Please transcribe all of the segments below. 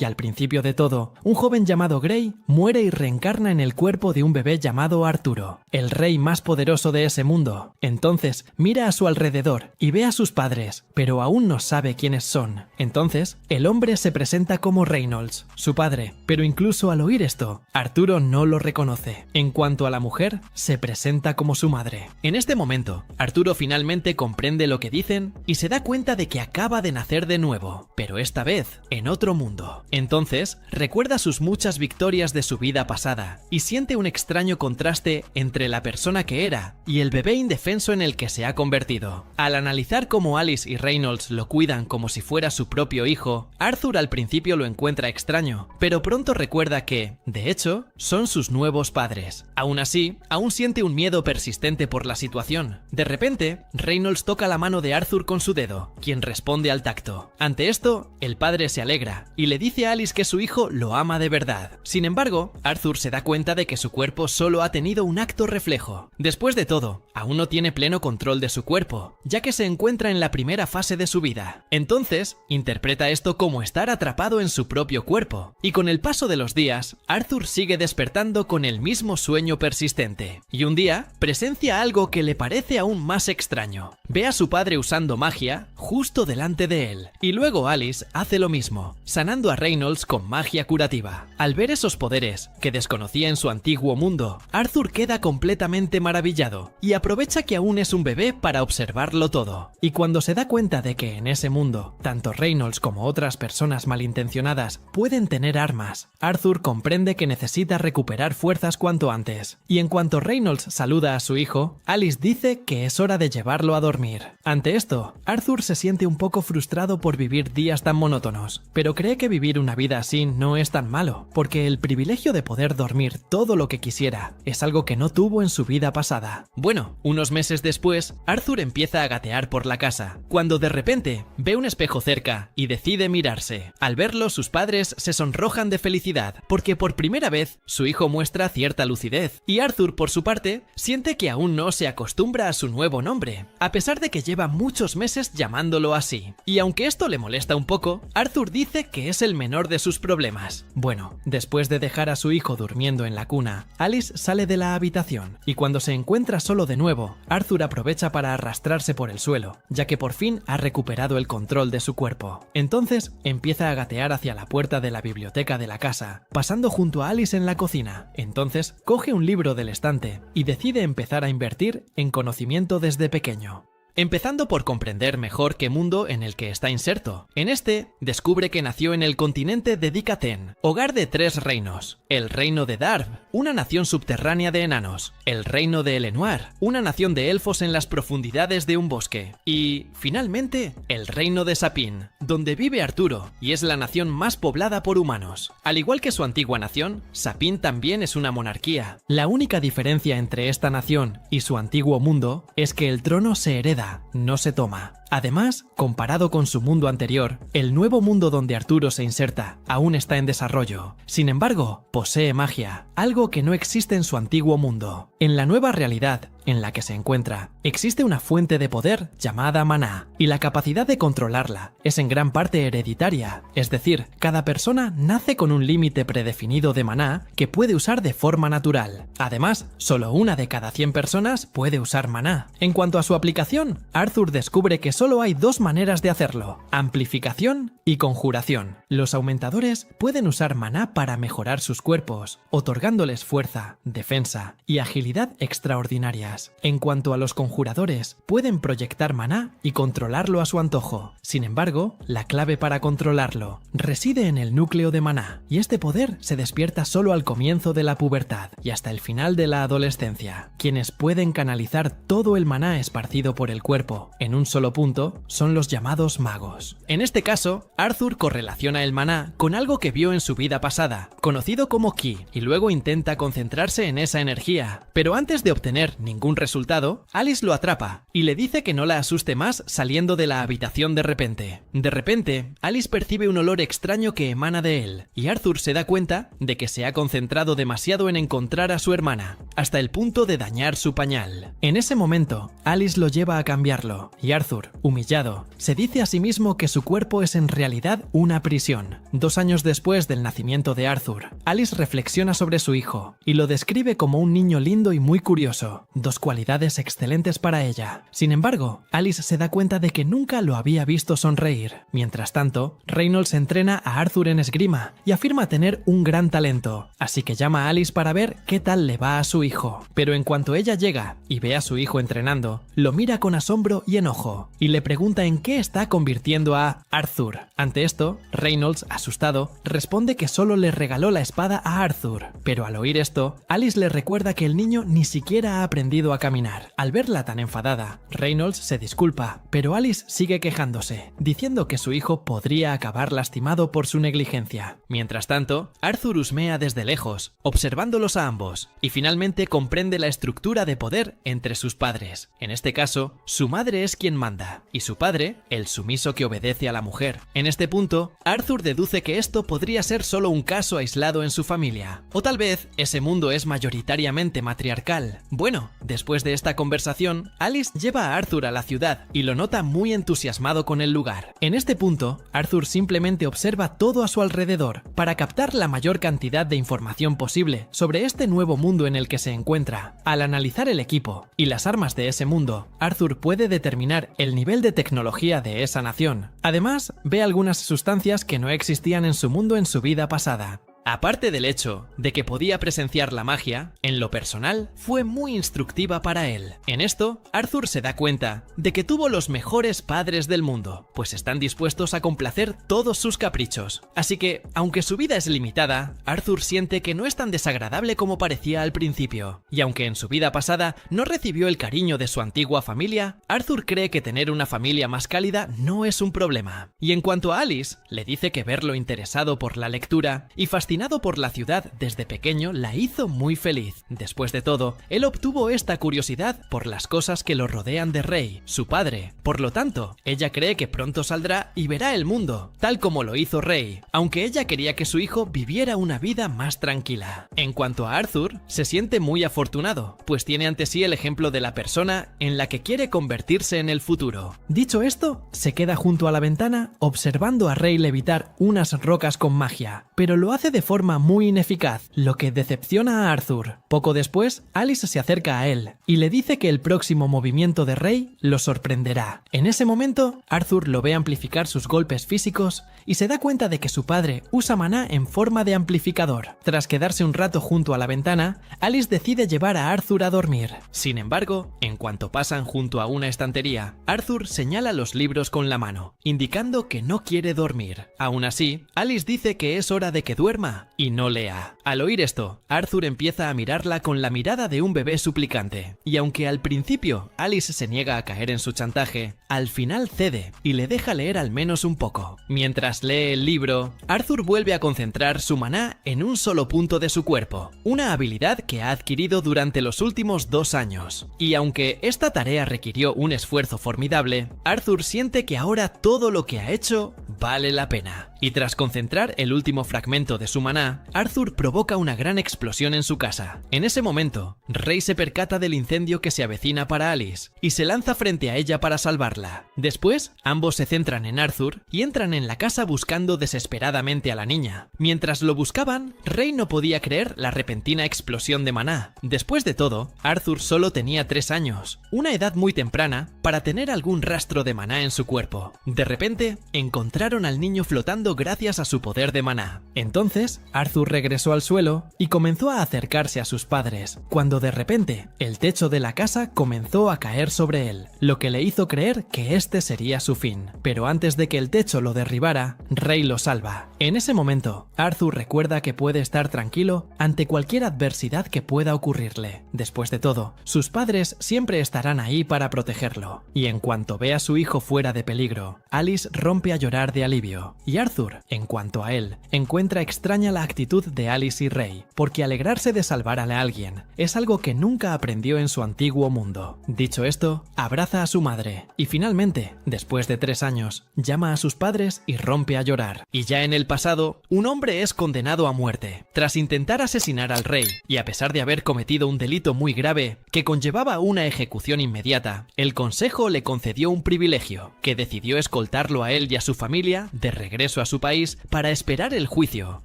y al principio de todo, un joven llamado Gray muere y reencarna en el cuerpo de un bebé llamado Arturo, el rey más poderoso de ese mundo. Entonces mira a su alrededor y ve a sus padres, pero aún no sabe quiénes son. Entonces, el hombre se presenta como Reynolds, su padre, pero incluso al oír esto, Arturo no lo reconoce. En cuanto a la mujer, se presenta como su madre. En este momento, Arturo finalmente comprende lo que dicen y se da cuenta de que acaba de nacer de nuevo, pero esta vez en otro mundo. Entonces, recuerda sus muchas victorias de su vida pasada y siente un extraño contraste entre la persona que era y el bebé indefenso en el que se ha convertido. Al analizar cómo Alice y Reynolds lo cuidan como si fuera su propio hijo, Arthur al principio lo encuentra extraño, pero pronto recuerda que, de hecho, son sus nuevos padres. Aún así, aún siente un miedo persistente por la situación. De repente, Reynolds toca la mano de Arthur con su dedo, quien responde al tacto. Ante esto, el padre se alegra y le dice a Alice que su hijo lo ama de verdad. Sin embargo, Arthur se da cuenta de que su cuerpo solo ha tenido un acto reflejo. Después de todo, aún no tiene pleno control de su cuerpo, ya que se encuentra en la primera fase de su vida. Entonces, interpreta esto como estar atrapado en su propio cuerpo. Y con el paso de los días, Arthur sigue despertando con el mismo sueño persistente. Y un día, presencia algo que le parece aún más extraño. Ve a su padre usando magia justo delante de él. Y luego Alice hace lo mismo, sanando a Reynolds con magia curativa. Al ver esos poderes, que desconocía en su antiguo mundo, Arthur queda completamente maravillado y aprovecha que aún es un bebé para observarlo todo. Y cuando se da cuenta de que en ese mundo, tanto Reynolds como otras personas malintencionadas pueden tener armas, Arthur comprende que necesita recuperar fuerzas cuanto antes. Y en cuanto Reynolds saluda a su hijo, Alice dice que es hora de llevarlo a dormir. Ante esto, Arthur se siente un poco frustrado por vivir días tan monótonos, pero cree que vivir una vida así no es tan malo, porque el privilegio de poder dormir todo lo que quisiera es algo que no tuvo en su vida pasada. Bueno, unos meses después, Arthur empieza a gatear por la casa, cuando de repente ve un espejo cerca y decide mirarse. Al verlo, sus padres se sonrojan de felicidad, porque por primera vez su hijo muestra cierta lucidez, y Arthur, por su parte, siente que aún no se acostumbra a su nuevo nombre, a pesar de que lleva muchos meses llamándolo así. Y aunque esto le molesta un poco, Arthur dice que es el menor de sus problemas. Bueno, después de dejar a su hijo durmiendo en la cuna, Alice sale de la habitación, y cuando se encuentra solo de nuevo, Arthur aprovecha para arrastrarse por el suelo, ya que por fin ha recuperado el control de su cuerpo. Entonces, empieza a gatear hacia la puerta de la biblioteca de la casa, pasando junto a Alice en la cocina. Entonces, coge un libro del estante y decide empezar a invertir en conocimiento desde pequeño. Empezando por comprender mejor qué mundo en el que está inserto. En este, descubre que nació en el continente de Dikaten, hogar de 3 reinos. El reino de Darv, una nación subterránea de enanos. El reino de Elenoir, una nación de elfos en las profundidades de un bosque. Y, finalmente, el reino de Sapin, donde vive Arturo, y es la nación más poblada por humanos. Al igual que su antigua nación, Sapin también es una monarquía. La única diferencia entre esta nación y su antiguo mundo es que el trono se hereda, no se toma. Además, comparado con su mundo anterior, el nuevo mundo donde Arturo se inserta aún está en desarrollo. Sin embargo, posee magia, algo que no existe en su antiguo mundo. En la nueva realidad en la que se encuentra, existe una fuente de poder llamada maná, y la capacidad de controlarla es en gran parte hereditaria, es decir, cada persona nace con un límite predefinido de maná que puede usar de forma natural. Además, solo una de cada 100 personas puede usar maná. En cuanto a su aplicación, Arthur descubre que solo hay 2 maneras de hacerlo: amplificación y conjuración. Los aumentadores pueden usar maná para mejorar sus cuerpos, otorgándoles fuerza, defensa y agilidad extraordinarias. En cuanto a los conjuradores, pueden proyectar maná y controlarlo a su antojo. Sin embargo, la clave para controlarlo reside en el núcleo de maná, y este poder se despierta solo al comienzo de la pubertad y hasta el final de la adolescencia. Quienes pueden canalizar todo el maná esparcido por el cuerpo en un solo punto son los llamados magos. En este caso, Arthur correlaciona el maná con algo que vio en su vida pasada, conocido como ki, y luego intenta concentrarse en esa energía. Pero antes de obtener ningún resultado, Alice lo atrapa y le dice que no la asuste más saliendo de la habitación de repente. De repente, Alice percibe un olor extraño que emana de él, y Arthur se da cuenta de que se ha concentrado demasiado en encontrar a su hermana, hasta el punto de dañar su pañal. En ese momento, Alice lo lleva a cambiarlo, y Arthur, humillado, se dice a sí mismo que su cuerpo es en realidad una prisión dimensión. 2 años después del nacimiento de Arthur, Alice reflexiona sobre su hijo y lo describe como un niño lindo y muy curioso, 2 cualidades excelentes para ella. Sin embargo, Alice se da cuenta de que nunca lo había visto sonreír. Mientras tanto, Reynolds entrena a Arthur en esgrima y afirma tener un gran talento, así que llama a Alice para ver qué tal le va a su hijo. Pero en cuanto ella llega y ve a su hijo entrenando, lo mira con asombro y enojo, y le pregunta en qué está convirtiendo a Arthur. Ante esto, Reynolds, asustado, responde que solo le regaló la espada a Arthur, pero al oír esto, Alice le recuerda que el niño ni siquiera ha aprendido a caminar. Al verla tan enfadada, Reynolds se disculpa, pero Alice sigue quejándose, diciendo que su hijo podría acabar lastimado por su negligencia. Mientras tanto, Arthur husmea desde lejos, observándolos a ambos, y finalmente comprende la estructura de poder entre sus padres. En este caso, su madre es quien manda, y su padre, el sumiso que obedece a la mujer. En este punto, Arthur deduce que esto podría ser solo un caso aislado en su familia, o tal vez ese mundo es mayoritariamente matriarcal. Bueno, después de esta conversación, Alice lleva a Arthur a la ciudad y lo nota muy entusiasmado con el lugar. En este punto, Arthur simplemente observa todo a su alrededor para captar la mayor cantidad de información posible sobre este nuevo mundo en el que se encuentra. Al analizar el equipo y las armas de ese mundo, Arthur puede determinar el nivel de tecnología de esa nación. Además, ve algunas sustancias que no existían en su mundo en su vida pasada. Aparte del hecho de que podía presenciar la magia, en lo personal fue muy instructiva para él. En esto, Arthur se da cuenta de que tuvo los mejores padres del mundo, pues están dispuestos a complacer todos sus caprichos. Así que, aunque su vida es limitada, Arthur siente que no es tan desagradable como parecía al principio. Y aunque en su vida pasada no recibió el cariño de su antigua familia, Arthur cree que tener una familia más cálida no es un problema. Y en cuanto a Alice, le dice que verlo interesado por la lectura y fascinado por la ciudad desde pequeño la hizo muy feliz. Después de todo, él obtuvo esta curiosidad por las cosas que lo rodean de Ray, su padre. Por lo tanto, ella cree que pronto saldrá y verá el mundo, tal como lo hizo Ray, aunque ella quería que su hijo viviera una vida más tranquila. En cuanto a Arthur, se siente muy afortunado, pues tiene ante sí el ejemplo de la persona en la que quiere convertirse en el futuro. Dicho esto, se queda junto a la ventana observando a Ray levitar unas rocas con magia, pero lo hace de forma muy ineficaz, lo que decepciona a Arthur. Poco después, Alice se acerca a él y le dice que el próximo movimiento de Ray lo sorprenderá. En ese momento, Arthur lo ve amplificar sus golpes físicos y se da cuenta de que su padre usa maná en forma de amplificador. Tras quedarse un rato junto a la ventana, Alice decide llevar a Arthur a dormir. Sin embargo, en cuanto pasan junto a una estantería, Arthur señala los libros con la mano, indicando que no quiere dormir. Aún así, Alice dice que es hora de que duerma y no lea. Al oír esto, Arthur empieza a mirarla con la mirada de un bebé suplicante, y aunque al principio Alice se niega a caer en su chantaje, al final cede y le deja leer al menos un poco. Mientras lee el libro, Arthur vuelve a concentrar su maná en un solo punto de su cuerpo, una habilidad que ha adquirido durante los últimos 2 años. Y aunque esta tarea requirió un esfuerzo formidable, Arthur siente que ahora todo lo que ha hecho vale la pena. Y tras concentrar el último fragmento de su maná, Arthur provoca una gran explosión en su casa. En ese momento, Ray se percata del incendio que se avecina para Alice y se lanza frente a ella para salvarla. Después, ambos se centran en Arthur y entran en la casa buscando desesperadamente a la niña. Mientras lo buscaban, Ray no podía creer la repentina explosión de maná. Después de todo, Arthur solo tenía 3 años, una edad muy temprana para tener algún rastro de maná en su cuerpo. De repente, encontraron al niño flotando gracias a su poder de maná. Entonces, Arthur regresó al suelo y comenzó a acercarse a sus padres, cuando de repente, el techo de la casa comenzó a caer sobre él, lo que le hizo creer que este sería su fin. Pero antes de que el techo lo derribara, Ray lo salva. En ese momento, Arthur recuerda que puede estar tranquilo ante cualquier adversidad que pueda ocurrirle. Después de todo, sus padres siempre estarán ahí para protegerlo. Y en cuanto ve a su hijo fuera de peligro, Alice rompe a llorar de alivio. Y Arthur, en cuanto a él, encuentra extraña la actitud de Alice y Ray, porque alegrarse de salvar a alguien es algo que nunca aprendió en su antiguo mundo. Dicho esto, abraza a su madre y finalmente, después de 3 años, llama a sus padres y rompe a llorar. Y ya en el pasado, un hombre es condenado a muerte tras intentar asesinar al rey, y a pesar de haber cometido un delito muy grave que conllevaba una ejecución inmediata, el consejo le concedió un privilegio, que decidió escoltarlo a él y a su familia familia de regreso a su país para esperar el juicio.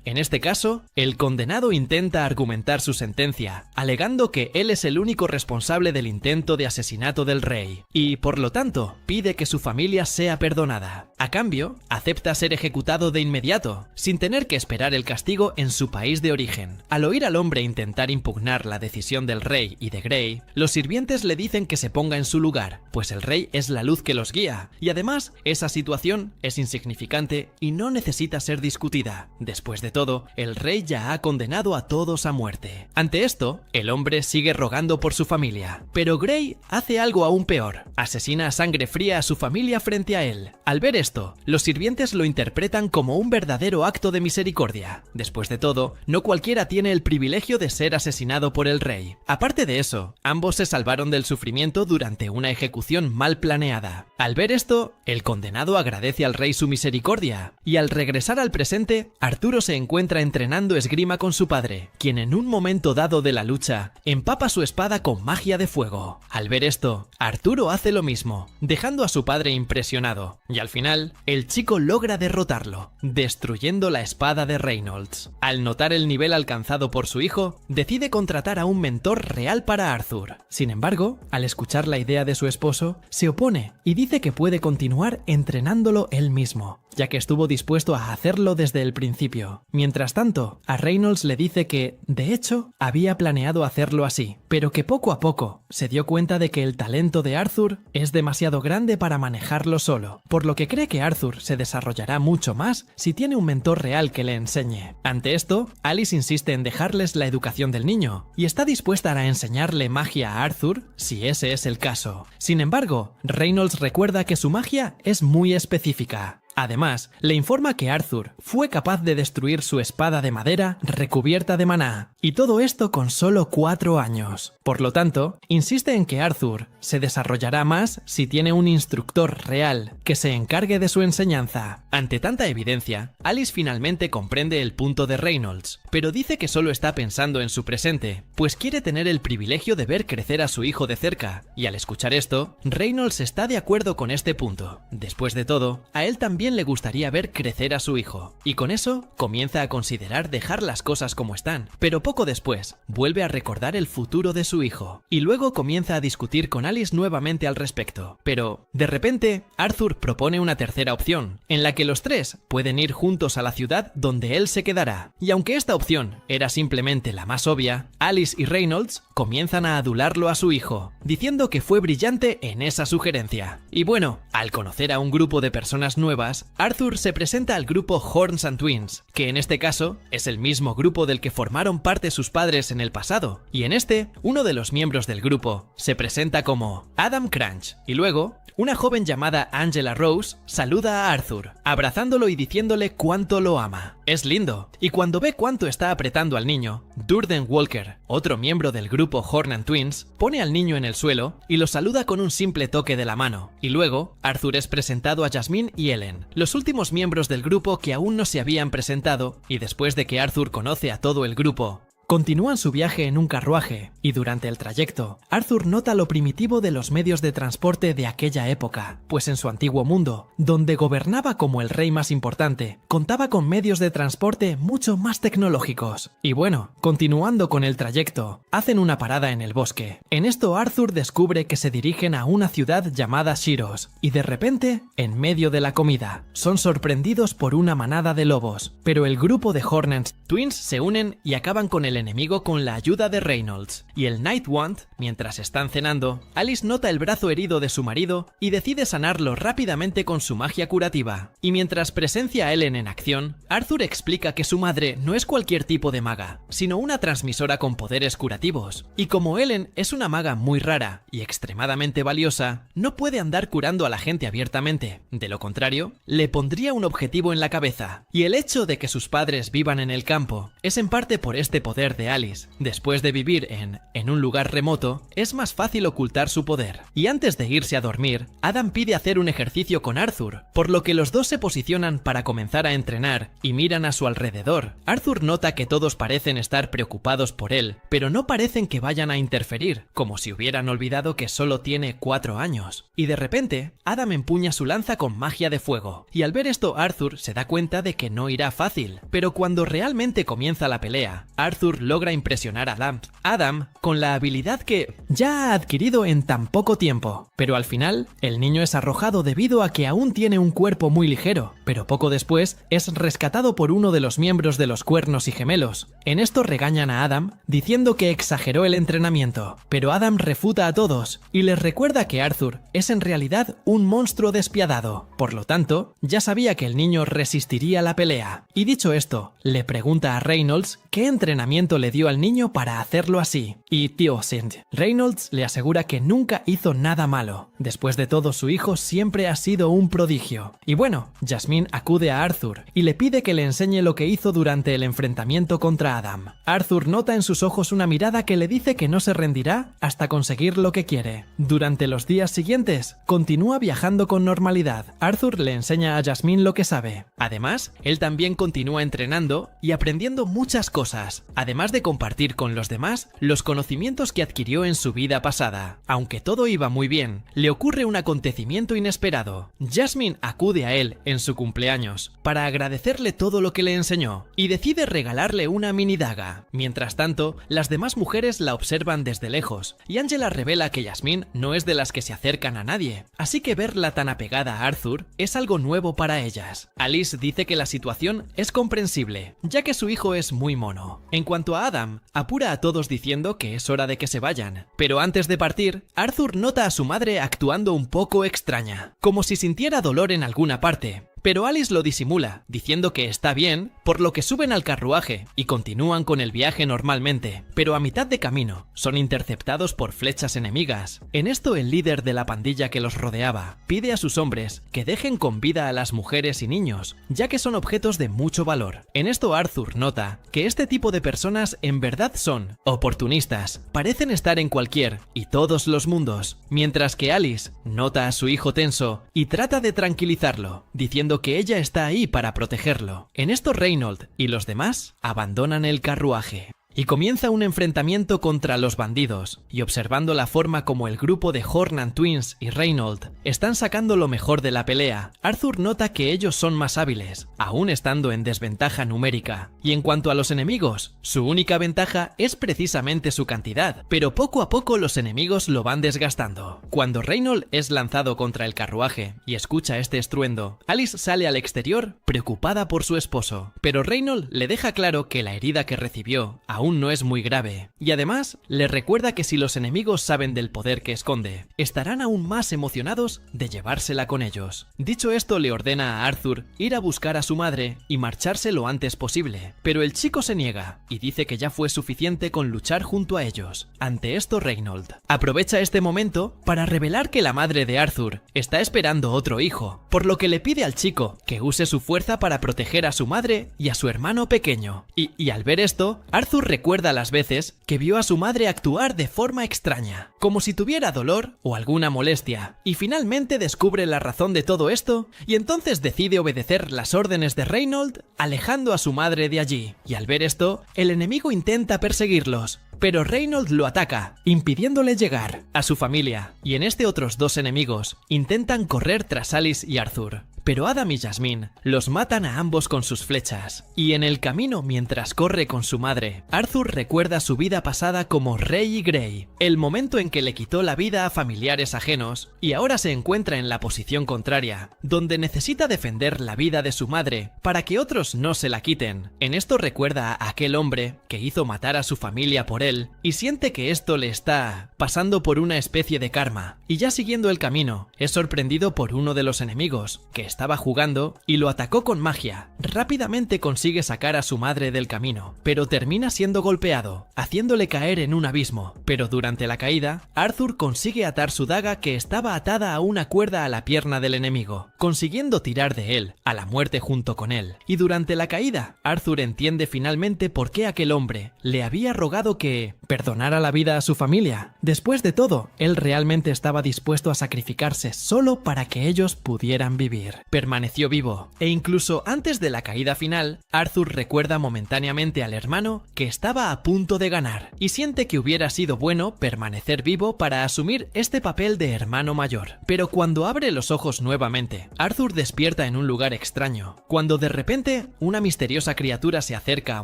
En este caso, el condenado intenta argumentar su sentencia, alegando que él es el único responsable del intento de asesinato del rey, y por lo tanto pide que su familia sea perdonada. A cambio, acepta ser ejecutado de inmediato, sin tener que esperar el castigo en su país de origen. Al oír al hombre intentar impugnar la decisión del rey y de Grey, los sirvientes le dicen que se ponga en su lugar, pues el rey es la luz que los guía, y además esa situación es insignificante y no necesita ser discutida. Después de todo, el rey ya ha condenado a todos a muerte. Ante esto, el hombre sigue rogando por su familia, pero Grey hace algo aún peor: asesina a sangre fría a su familia frente a él. Al ver esto, los sirvientes lo interpretan como un verdadero acto de misericordia. Después de todo, no cualquiera tiene el privilegio de ser asesinado por el rey. Aparte de eso, ambos se salvaron del sufrimiento durante una ejecución mal planeada. Al ver esto, el condenado agradece al rey su misericordia, y al regresar al presente, Arturo se encuentra entrenando esgrima con su padre, quien en un momento dado de la lucha, empapa su espada con magia de fuego. Al ver esto, Arturo hace lo mismo, dejando a su padre impresionado, y al final, el chico logra derrotarlo, destruyendo la espada de Reynolds. Al notar el nivel alcanzado por su hijo, decide contratar a un mentor real para Arthur. Sin embargo, al escuchar la idea de su esposo, se opone y dice que puede continuar entrenándolo él mismo, ya que estuvo dispuesto a hacerlo desde el principio. Mientras tanto, a Reynolds le dice que, de hecho, había planeado hacerlo así, pero que poco a poco se dio cuenta de que el talento de Arthur es demasiado grande para manejarlo solo, por lo que cree que Arthur se desarrollará mucho más si tiene un mentor real que le enseñe. Ante esto, Alice insiste en dejarles la educación del niño, y está dispuesta a enseñarle magia a Arthur si ese es el caso. Sin embargo, Reynolds recuerda que su magia es muy específica. Además, le informa que Arthur fue capaz de destruir su espada de madera recubierta de maná, y todo esto con solo 4 años. Por lo tanto, insiste en que Arthur se desarrollará más si tiene un instructor real que se encargue de su enseñanza. Ante tanta evidencia, Alice finalmente comprende el punto de Reynolds, pero dice que solo está pensando en su presente, pues quiere tener el privilegio de ver crecer a su hijo de cerca, y al escuchar esto, Reynolds está de acuerdo con este punto. Después de todo, a él también le gustaría ver crecer a su hijo, y con eso comienza a considerar dejar las cosas como están, pero poco después vuelve a recordar el futuro de su hijo, y luego comienza a discutir con Alice nuevamente al respecto. Pero, de repente, Arthur propone una tercera opción, en la que los tres pueden ir juntos a la ciudad donde él se quedará, y aunque esta opción era simplemente la más obvia, Alice y Reynolds comienzan a adularlo a su hijo, diciendo que fue brillante en esa sugerencia. Y bueno, al conocer a un grupo de personas nuevas, Arthur se presenta al grupo Horns and Twins, que en este caso es el mismo grupo del que formaron parte sus padres en el pasado, y en este, uno de los miembros del grupo se presenta como Adam Crunch, y luego, una joven llamada Angela Rose saluda a Arthur, abrazándolo y diciéndole cuánto lo ama. Es lindo, y cuando ve cuánto está apretando al niño, Durden Walker, otro miembro del grupo Horn and Twins, pone al niño en el suelo y lo saluda con un simple toque de la mano, y luego Arthur es presentado a Jasmine y Ellen, los últimos miembros del grupo que aún no se habían presentado, y después de que Arthur conoce a todo el grupo, continúan su viaje en un carruaje, y durante el trayecto, Arthur nota lo primitivo de los medios de transporte de aquella época, pues en su antiguo mundo, donde gobernaba como el rey más importante, contaba con medios de transporte mucho más tecnológicos. Y bueno, continuando con el trayecto, hacen una parada en el bosque. En esto Arthur descubre que se dirigen a una ciudad llamada Shiros, y de repente, en medio de la comida, son sorprendidos por una manada de lobos, pero el grupo de Hornets Twins se unen y acaban con el enemigo con la ayuda de Reynolds, y el Night Wand, mientras están cenando, Alice nota el brazo herido de su marido y decide sanarlo rápidamente con su magia curativa. Y mientras presencia a Ellen en acción, Arthur explica que su madre no es cualquier tipo de maga, sino una transmisora con poderes curativos, y como Ellen es una maga muy rara y extremadamente valiosa, no puede andar curando a la gente abiertamente, de lo contrario, le pondría un objetivo en la cabeza, y el hecho de que sus padres vivan en el campo es en parte por este poder poder de Alice. Después de vivir en un lugar remoto, es más fácil ocultar su poder. Y antes de irse a dormir, Adam pide hacer un ejercicio con Arthur, por lo que los dos se posicionan para comenzar a entrenar y miran a su alrededor. Arthur nota que todos parecen estar preocupados por él, pero no parecen que vayan a interferir, como si hubieran olvidado que solo tiene 4 años. Y de repente, Adam empuña su lanza con magia de fuego, y al ver esto Arthur se da cuenta de que no irá fácil. Pero cuando realmente comienza la pelea, Arthur logra impresionar a Adam con la habilidad que ya ha adquirido en tan poco tiempo. Pero al final, el niño es arrojado debido a que aún tiene un cuerpo muy ligero, pero poco después es rescatado por uno de los miembros de los Cuernos y Gemelos. En esto regañan a Adam, diciendo que exageró el entrenamiento, pero Adam refuta a todos y les recuerda que Arthur es en realidad un monstruo despiadado. Por lo tanto, ya sabía que el niño resistiría la pelea. Y dicho esto, le pregunta a Reynolds qué entrenamiento le dio al niño para hacerlo así. Y tío Sint, Reynolds le asegura que nunca hizo nada malo. Después de todo, su hijo siempre ha sido un prodigio. Y bueno, Jasmine acude a Arthur y le pide que le enseñe lo que hizo durante el enfrentamiento contra Adam. Arthur nota en sus ojos una mirada que le dice que no se rendirá hasta conseguir lo que quiere. Durante los días siguientes, continúa viajando con normalidad. Arthur le enseña a Jasmine lo que sabe. Además, él también continúa entrenando y aprendiendo muchas cosas, además de compartir con los demás los conocimientos que adquirió en su vida pasada. Aunque todo iba muy bien, le ocurre un acontecimiento inesperado. Jasmine acude a él en su cumpleaños para agradecerle todo lo que le enseñó y decide regalarle una mini daga. Mientras tanto, las demás mujeres la observan desde lejos y Angela revela que Jasmine no es de las que se acercan a nadie, así que verla tan apegada a Arthur es algo nuevo para ellas. Alice dice que la situación es comprensible, ya que su hijo es muy mono. En cuanto a Adam, apura a todos diciendo que es hora de que se vayan, pero antes de partir, Arthur nota a su madre actuando un poco extraña, como si sintiera dolor en alguna parte. Pero Alice lo disimula, diciendo que está bien, por lo que suben al carruaje y continúan con el viaje normalmente, pero a mitad de camino son interceptados por flechas enemigas. En esto el líder de la pandilla que los rodeaba pide a sus hombres que dejen con vida a las mujeres y niños, ya que son objetos de mucho valor. En esto Arthur nota que este tipo de personas en verdad son oportunistas, parecen estar en cualquier y todos los mundos, mientras que Alice nota a su hijo tenso y trata de tranquilizarlo, diciendo que ella está ahí para protegerlo. En esto Reynolds y los demás abandonan el carruaje. Y comienza un enfrentamiento contra los bandidos, y observando la forma como el grupo de Hornan Twins y Reynolds están sacando lo mejor de la pelea, Arthur nota que ellos son más hábiles, aún estando en desventaja numérica. Y en cuanto a los enemigos, su única ventaja es precisamente su cantidad, pero poco a poco los enemigos lo van desgastando. Cuando Reynolds es lanzado contra el carruaje y escucha este estruendo, Alice sale al exterior preocupada por su esposo, pero Reynolds le deja claro que la herida que recibió aún no es muy grave, y además le recuerda que si los enemigos saben del poder que esconde, estarán aún más emocionados de llevársela con ellos. Dicho esto, le ordena a Arthur ir a buscar a su madre y marcharse lo antes posible, pero el chico se niega y dice que ya fue suficiente con luchar junto a ellos. Ante esto Reynolds aprovecha este momento para revelar que la madre de Arthur está esperando otro hijo, por lo que le pide al chico que use su fuerza para proteger a su madre y a su hermano pequeño. Y al ver esto, Arthur recuerda las veces que vio a su madre actuar de forma extraña, como si tuviera dolor o alguna molestia, y finalmente descubre la razón de todo esto y entonces decide obedecer las órdenes de Reynolds, alejando a su madre de allí. Y al ver esto, el enemigo intenta perseguirlos, pero Reynolds lo ataca, impidiéndole llegar a su familia, y en este otros dos enemigos intentan correr tras Alice y Arthur. Pero Adam y Jasmine los matan a ambos con sus flechas, y en el camino mientras corre con su madre, Arthur recuerda su vida pasada como Rey Grey, el momento en que le quitó la vida a familiares ajenos, y ahora se encuentra en la posición contraria, donde necesita defender la vida de su madre para que otros no se la quiten. En esto recuerda a aquel hombre que hizo matar a su familia por él, y siente que esto le está pasando por una especie de karma, y ya siguiendo el camino, es sorprendido por uno de los enemigos, que estaba jugando y lo atacó con magia. Rápidamente consigue sacar a su madre del camino, pero termina siendo golpeado, haciéndole caer en un abismo. Pero durante la caída, Arthur consigue atar su daga que estaba atada a una cuerda a la pierna del enemigo, consiguiendo tirar de él, a la muerte junto con él. Y durante la caída, Arthur entiende finalmente por qué aquel hombre le había rogado que perdonara la vida a su familia. Después de todo, él realmente estaba dispuesto a sacrificarse solo para que ellos pudieran vivir. Permaneció vivo, e incluso antes de la caída final, Arthur recuerda momentáneamente al hermano que estaba a punto de ganar, y siente que hubiera sido bueno permanecer vivo para asumir este papel de hermano mayor. Pero cuando abre los ojos nuevamente, Arthur despierta en un lugar extraño, cuando de repente una misteriosa criatura se acerca a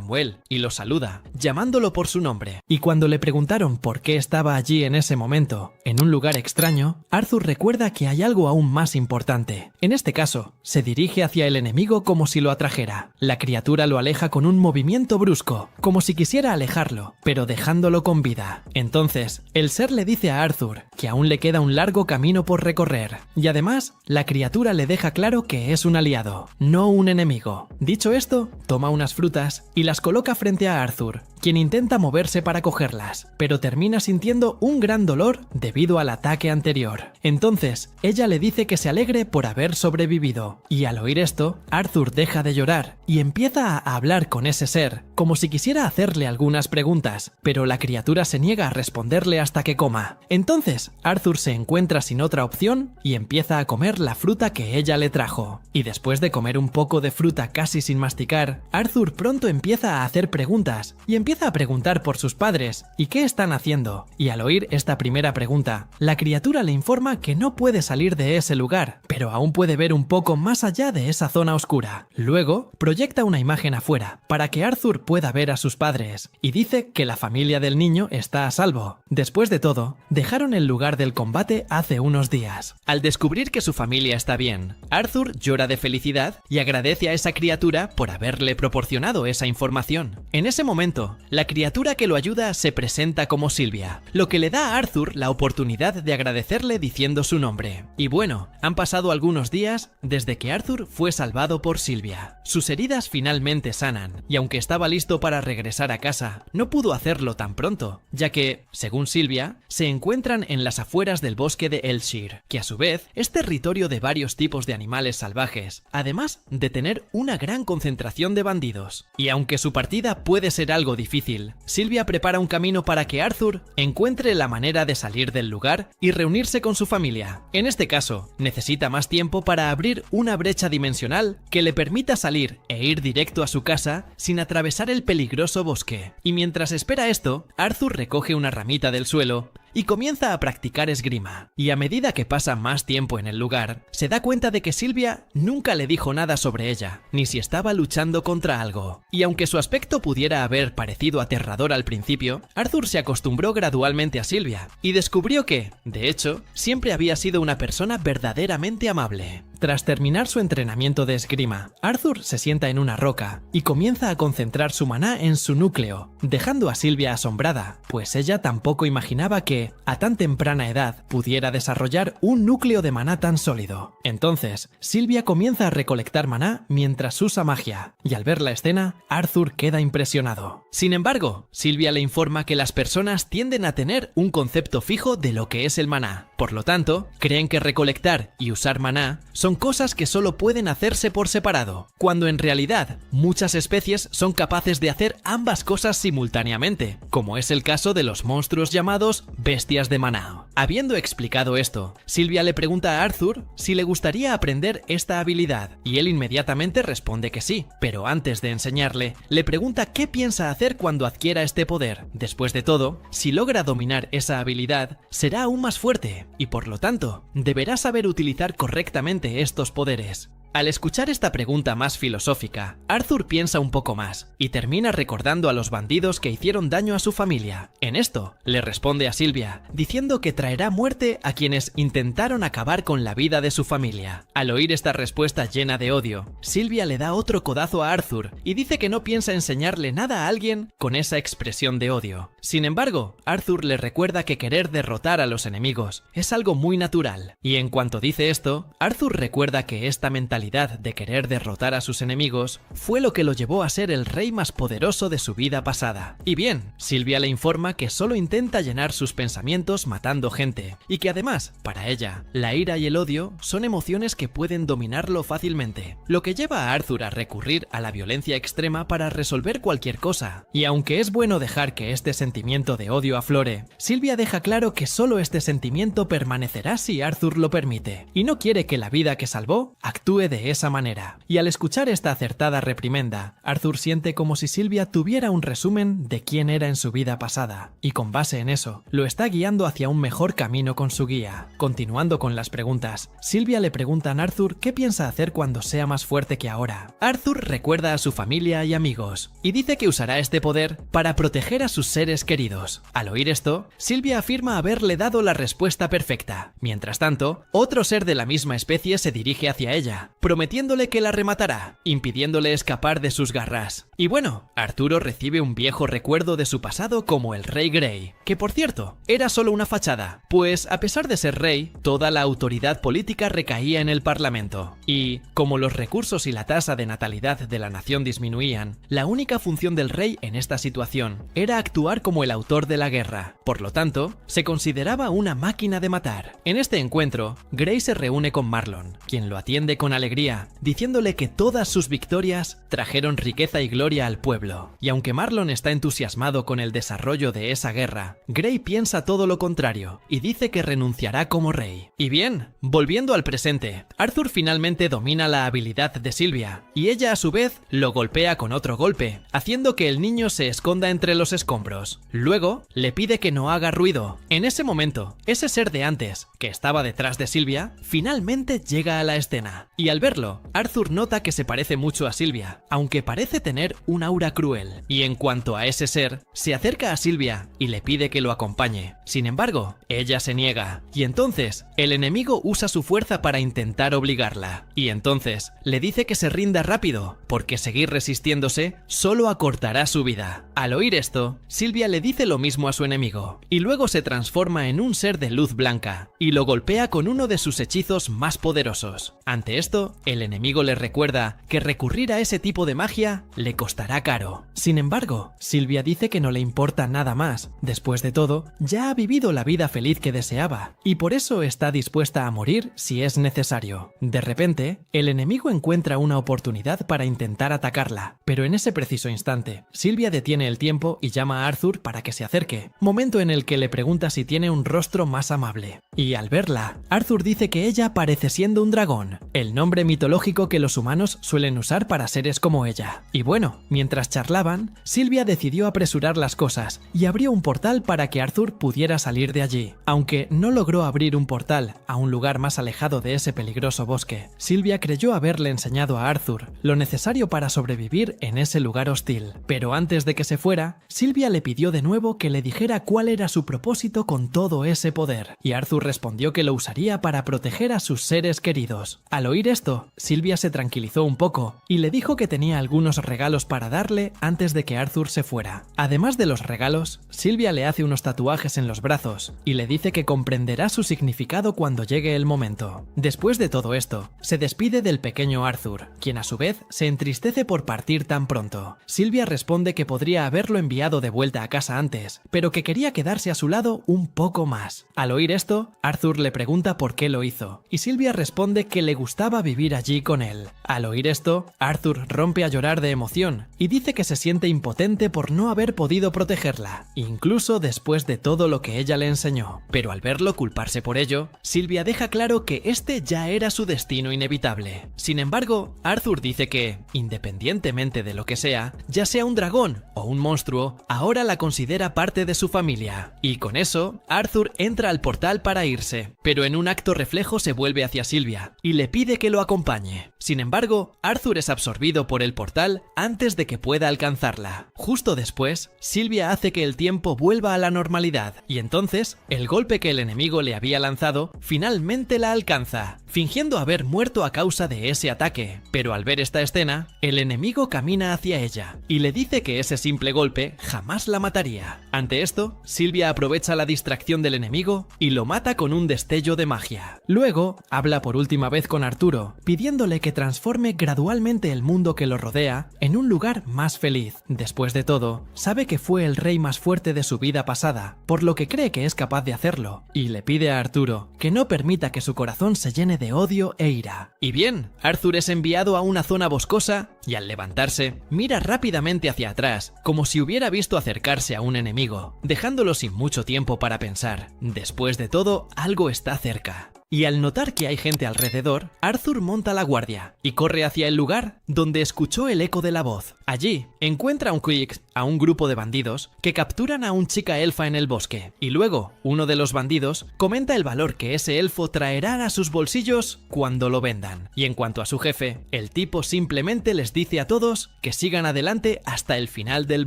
Muel y lo saluda, llamándolo por su nombre. Y cuando le preguntaron por qué estaba allí en ese momento, en un lugar extraño, Arthur recuerda que hay algo aún más importante. En este caso, se dirige hacia el enemigo como si lo atrajera. La criatura lo aleja con un movimiento brusco, como si quisiera alejarlo, pero dejándolo con vida. Entonces, el ser le dice a Arthur que aún le queda un largo camino por recorrer, y además, la criatura le deja claro que es un aliado, no un enemigo. Dicho esto, toma unas frutas y las coloca frente a Arthur, quien intenta moverse para cogerlas, pero termina sintiendo un gran dolor debido al ataque anterior. Entonces, ella le dice que se alegre por haber sobrevivido, y al oír esto, Arthur deja de llorar y empieza a hablar con ese ser, como si quisiera hacerle algunas preguntas, pero la criatura se niega a responderle hasta que coma. Entonces, Arthur se encuentra sin otra opción y empieza a comer la fruta que ella le trajo. Y después de comer un poco de fruta casi sin masticar, Arthur pronto empieza a hacer preguntas y empieza a preguntar por sus padres y qué están haciendo. Y al oír esta primera pregunta, la criatura le informa que no puede salir de ese lugar, pero aún puede ver un poco más allá de esa zona oscura. Luego, proyecta una imagen afuera para que Arthur pueda ver a sus padres y dice que la familia del niño está a salvo. Después de todo, dejaron el lugar del combate hace unos días. Al descubrir que su familia está bien, Arthur llora de felicidad y agradece a esa criatura por haberle proporcionado esa información. En ese momento, la criatura que lo ayuda se presenta como Sylvia, lo que le da a Arthur la oportunidad de agradecerle diciendo su nombre. Y bueno, han pasado algunos días desde que Arthur fue salvado por Sylvia. Sus heridas finalmente sanan, y aunque estaba listo para regresar a casa, no pudo hacerlo tan pronto, ya que, según Sylvia, se encuentran en las afueras del bosque de Elshire, que a su vez es territorio de varios tipos de animales salvajes, además de tener una gran concentración de bandidos. Y aunque su partida puede ser algo difícil, Sylvia prepara un camino para que Arthur encuentre la manera de salir del lugar y reunirse con su familia. En este caso, necesita más tiempo para abrir una brecha dimensional que le permita salir e ir directo a su casa sin atravesar el peligroso bosque. Y mientras espera esto, Arthur recoge una ramita del suelo y comienza a practicar esgrima. Y a medida que pasa más tiempo en el lugar, se da cuenta de que Sylvia nunca le dijo nada sobre ella, ni si estaba luchando contra algo. Y aunque su aspecto pudiera haber parecido aterrador al principio, Arthur se acostumbró gradualmente a Sylvia y descubrió que, de hecho, siempre había sido una persona verdaderamente amable. Tras terminar su entrenamiento de esgrima, Arthur se sienta en una roca y comienza a concentrar su maná en su núcleo, dejando a Sylvia asombrada, pues ella tampoco imaginaba que, a tan temprana edad, pudiera desarrollar un núcleo de maná tan sólido. Entonces, Sylvia comienza a recolectar maná mientras usa magia, y al ver la escena, Arthur queda impresionado. Sin embargo, Sylvia le informa que las personas tienden a tener un concepto fijo de lo que es el maná. Por lo tanto, creen que recolectar y usar maná son cosas que solo pueden hacerse por separado, cuando en realidad muchas especies son capaces de hacer ambas cosas simultáneamente, como es el caso de los monstruos llamados bestias de maná. Habiendo explicado esto, Sylvia le pregunta a Arthur si le gustaría aprender esta habilidad, y él inmediatamente responde que sí, pero antes de enseñarle, le pregunta qué piensa hacer cuando adquiera este poder. Después de todo, si logra dominar esa habilidad, será aún más fuerte, y por lo tanto, deberá saber utilizar correctamente estos poderes. Al escuchar esta pregunta más filosófica, Arthur piensa un poco más y termina recordando a los bandidos que hicieron daño a su familia. En esto, le responde a Sylvia, diciendo que traerá muerte a quienes intentaron acabar con la vida de su familia. Al oír esta respuesta llena de odio, Sylvia le da otro codazo a Arthur y dice que no piensa enseñarle nada a alguien con esa expresión de odio. Sin embargo, Arthur le recuerda que querer derrotar a los enemigos es algo muy natural, y en cuanto dice esto, Arthur recuerda que esta mentalidad de querer derrotar a sus enemigos fue lo que lo llevó a ser el rey más poderoso de su vida pasada. Y bien, Sylvia le informa que solo intenta llenar sus pensamientos matando gente, y que además, para ella, la ira y el odio son emociones que pueden dominarlo fácilmente, lo que lleva a Arthur a recurrir a la violencia extrema para resolver cualquier cosa. Y aunque es bueno dejar que este sentimiento de odio aflore, Sylvia deja claro que solo este sentimiento permanecerá si Arthur lo permite, y no quiere que la vida que salvó actúe de esa manera. Y al escuchar esta acertada reprimenda, Arthur siente como si Sylvia tuviera un resumen de quién era en su vida pasada, y con base en eso, lo está guiando hacia un mejor camino con su guía. Continuando con las preguntas, Sylvia le pregunta a Arthur qué piensa hacer cuando sea más fuerte que ahora. Arthur recuerda a su familia y amigos, y dice que usará este poder para proteger a sus seres queridos. Al oír esto, Sylvia afirma haberle dado la respuesta perfecta. Mientras tanto, otro ser de la misma especie se dirige hacia ella, prometiéndole que la rematará, impidiéndole escapar de sus garras. Y bueno, Arturo recibe un viejo recuerdo de su pasado como el Rey Grey, que por cierto, era solo una fachada, pues a pesar de ser rey, toda la autoridad política recaía en el Parlamento. Y, como los recursos y la tasa de natalidad de la nación disminuían, la única función del rey en esta situación era actuar como el autor de la guerra. Por lo tanto, se consideraba una máquina de matar. En este encuentro, Grey se reúne con Marlon, quien lo atiende con alegría, diciéndole que todas sus victorias trajeron riqueza y gloria al pueblo. Y aunque Marlon está entusiasmado con el desarrollo de esa guerra, Grey piensa todo lo contrario y dice que renunciará como rey. Y bien, volviendo al presente, Arthur finalmente domina la habilidad de Sylvia, y ella a su vez lo golpea con otro golpe, haciendo que el niño se esconda entre los escombros. Luego, le pide que no haga ruido. En ese momento, ese ser de antes, que estaba detrás de Sylvia, finalmente llega a la escena. Y al verlo, Arthur nota que se parece mucho a Sylvia, aunque parece tener un aura cruel. Y en cuanto a ese ser, se acerca a Sylvia y le pide que lo acompañe. Sin embargo, ella se niega, y entonces, el enemigo usa su fuerza para intentar obligarla. Y entonces, le dice que se rinda rápido, porque seguir resistiéndose solo acortará su vida. Al oír esto, Sylvia le dice lo mismo a su enemigo, y luego se transforma en un ser de luz blanca, y lo golpea con uno de sus hechizos más poderosos. Ante esto, el enemigo le recuerda que recurrir a ese tipo de magia le costará caro. Sin embargo, Sylvia dice que no le importa nada más. Después de todo, ya ha vivido la vida feliz que deseaba, y por eso está dispuesta a morir si es necesario. De repente, el enemigo encuentra una oportunidad para intentar atacarla, pero en ese preciso instante, Sylvia detiene el tiempo y llama a Arthur para que se acerque, momento en el que le pregunta si tiene un rostro más amable. Y al verla, Arthur dice que ella parece siendo un dragón, el nombre mitológico que los humanos suelen usar para seres como ella. Y bueno, mientras charlaban, Sylvia decidió apresurar las cosas y abrió un portal para que Arthur pudiera salir de allí. Aunque no logró abrir un portal a un lugar más alejado de ese peligroso bosque, Sylvia creyó haberle enseñado a Arthur lo necesario para sobrevivir en ese lugar hostil. Pero antes de que se fuera, Sylvia le pidió de nuevo que le dijera cuál era su propósito con todo ese poder, y Arthur respondió que lo usaría para proteger a sus seres queridos. Al oír esto, Sylvia se tranquilizó un poco y le dijo que tenía algunos regalos para darle antes de que Arthur se fuera. Además de los regalos, Sylvia le hace unos tatuajes en los brazos y le dice que comprenderá su significado cuando llegue el momento. Después de todo esto, se despide del pequeño Arthur, quien a su vez se entristece por partir tan pronto. Sylvia responde que podría haberlo enviado de vuelta a casa antes, pero que quería quedarse a su lado un poco más. Al oír esto, Arthur le pregunta por qué lo hizo, y Sylvia responde que le gustaba vivir allí con él. Al oír esto, Arthur rompe a llorar de emoción y dice que se siente impotente por no haber podido protegerla, incluso después de todo lo que ella le enseñó. Pero al verlo culparse por ello, Sylvia deja claro que este ya era su destino inevitable. Sin embargo, Arthur dice que, independientemente de lo que sea, ya sea un dragón o un monstruo, ahora la considera parte de su familia. Y con eso, Arthur entra al portal para irse, pero en un acto reflejo se vuelve hacia Sylvia y le pide que lo acompañe. Sin embargo, Arthur es absorbido por el portal antes de que pueda alcanzarla. Justo después, Sylvia hace que el tiempo vuelva a la normalidad y entonces el golpe que el enemigo le había lanzado finalmente la alcanza, fingiendo haber muerto a causa de ese ataque. Pero al ver esta escena, el enemigo camina hacia ella y le dice que ese simple golpe jamás la mataría. Ante esto, Sylvia aprovecha la distracción del enemigo y lo mata con un destello de magia. Luego, habla por última vez con Arturo, pidiéndole que transforme gradualmente el mundo que lo rodea en un lugar más feliz. Después de todo, sabe que fue el rey más fuerte de su vida pasada, por lo que cree que es capaz de hacerlo, y le pide a Arturo que no permita que su corazón se llene de odio e ira. Y bien, Arthur es enviado a una zona boscosa y al levantarse, mira rápidamente hacia atrás, como si hubiera visto acercarse a un enemigo, dejándolo sin mucho tiempo para pensar. Después de todo, algo está cerca. Y al notar que hay gente alrededor, Arthur monta la guardia y corre hacia el lugar donde escuchó el eco de la voz. Allí, encuentra a un grupo de bandidos que capturan a un chica elfa en el bosque, y luego uno de los bandidos comenta el valor que ese elfo traerá a sus bolsillos cuando lo vendan. Y en cuanto a su jefe, el tipo simplemente les dice a todos que sigan adelante hasta el final del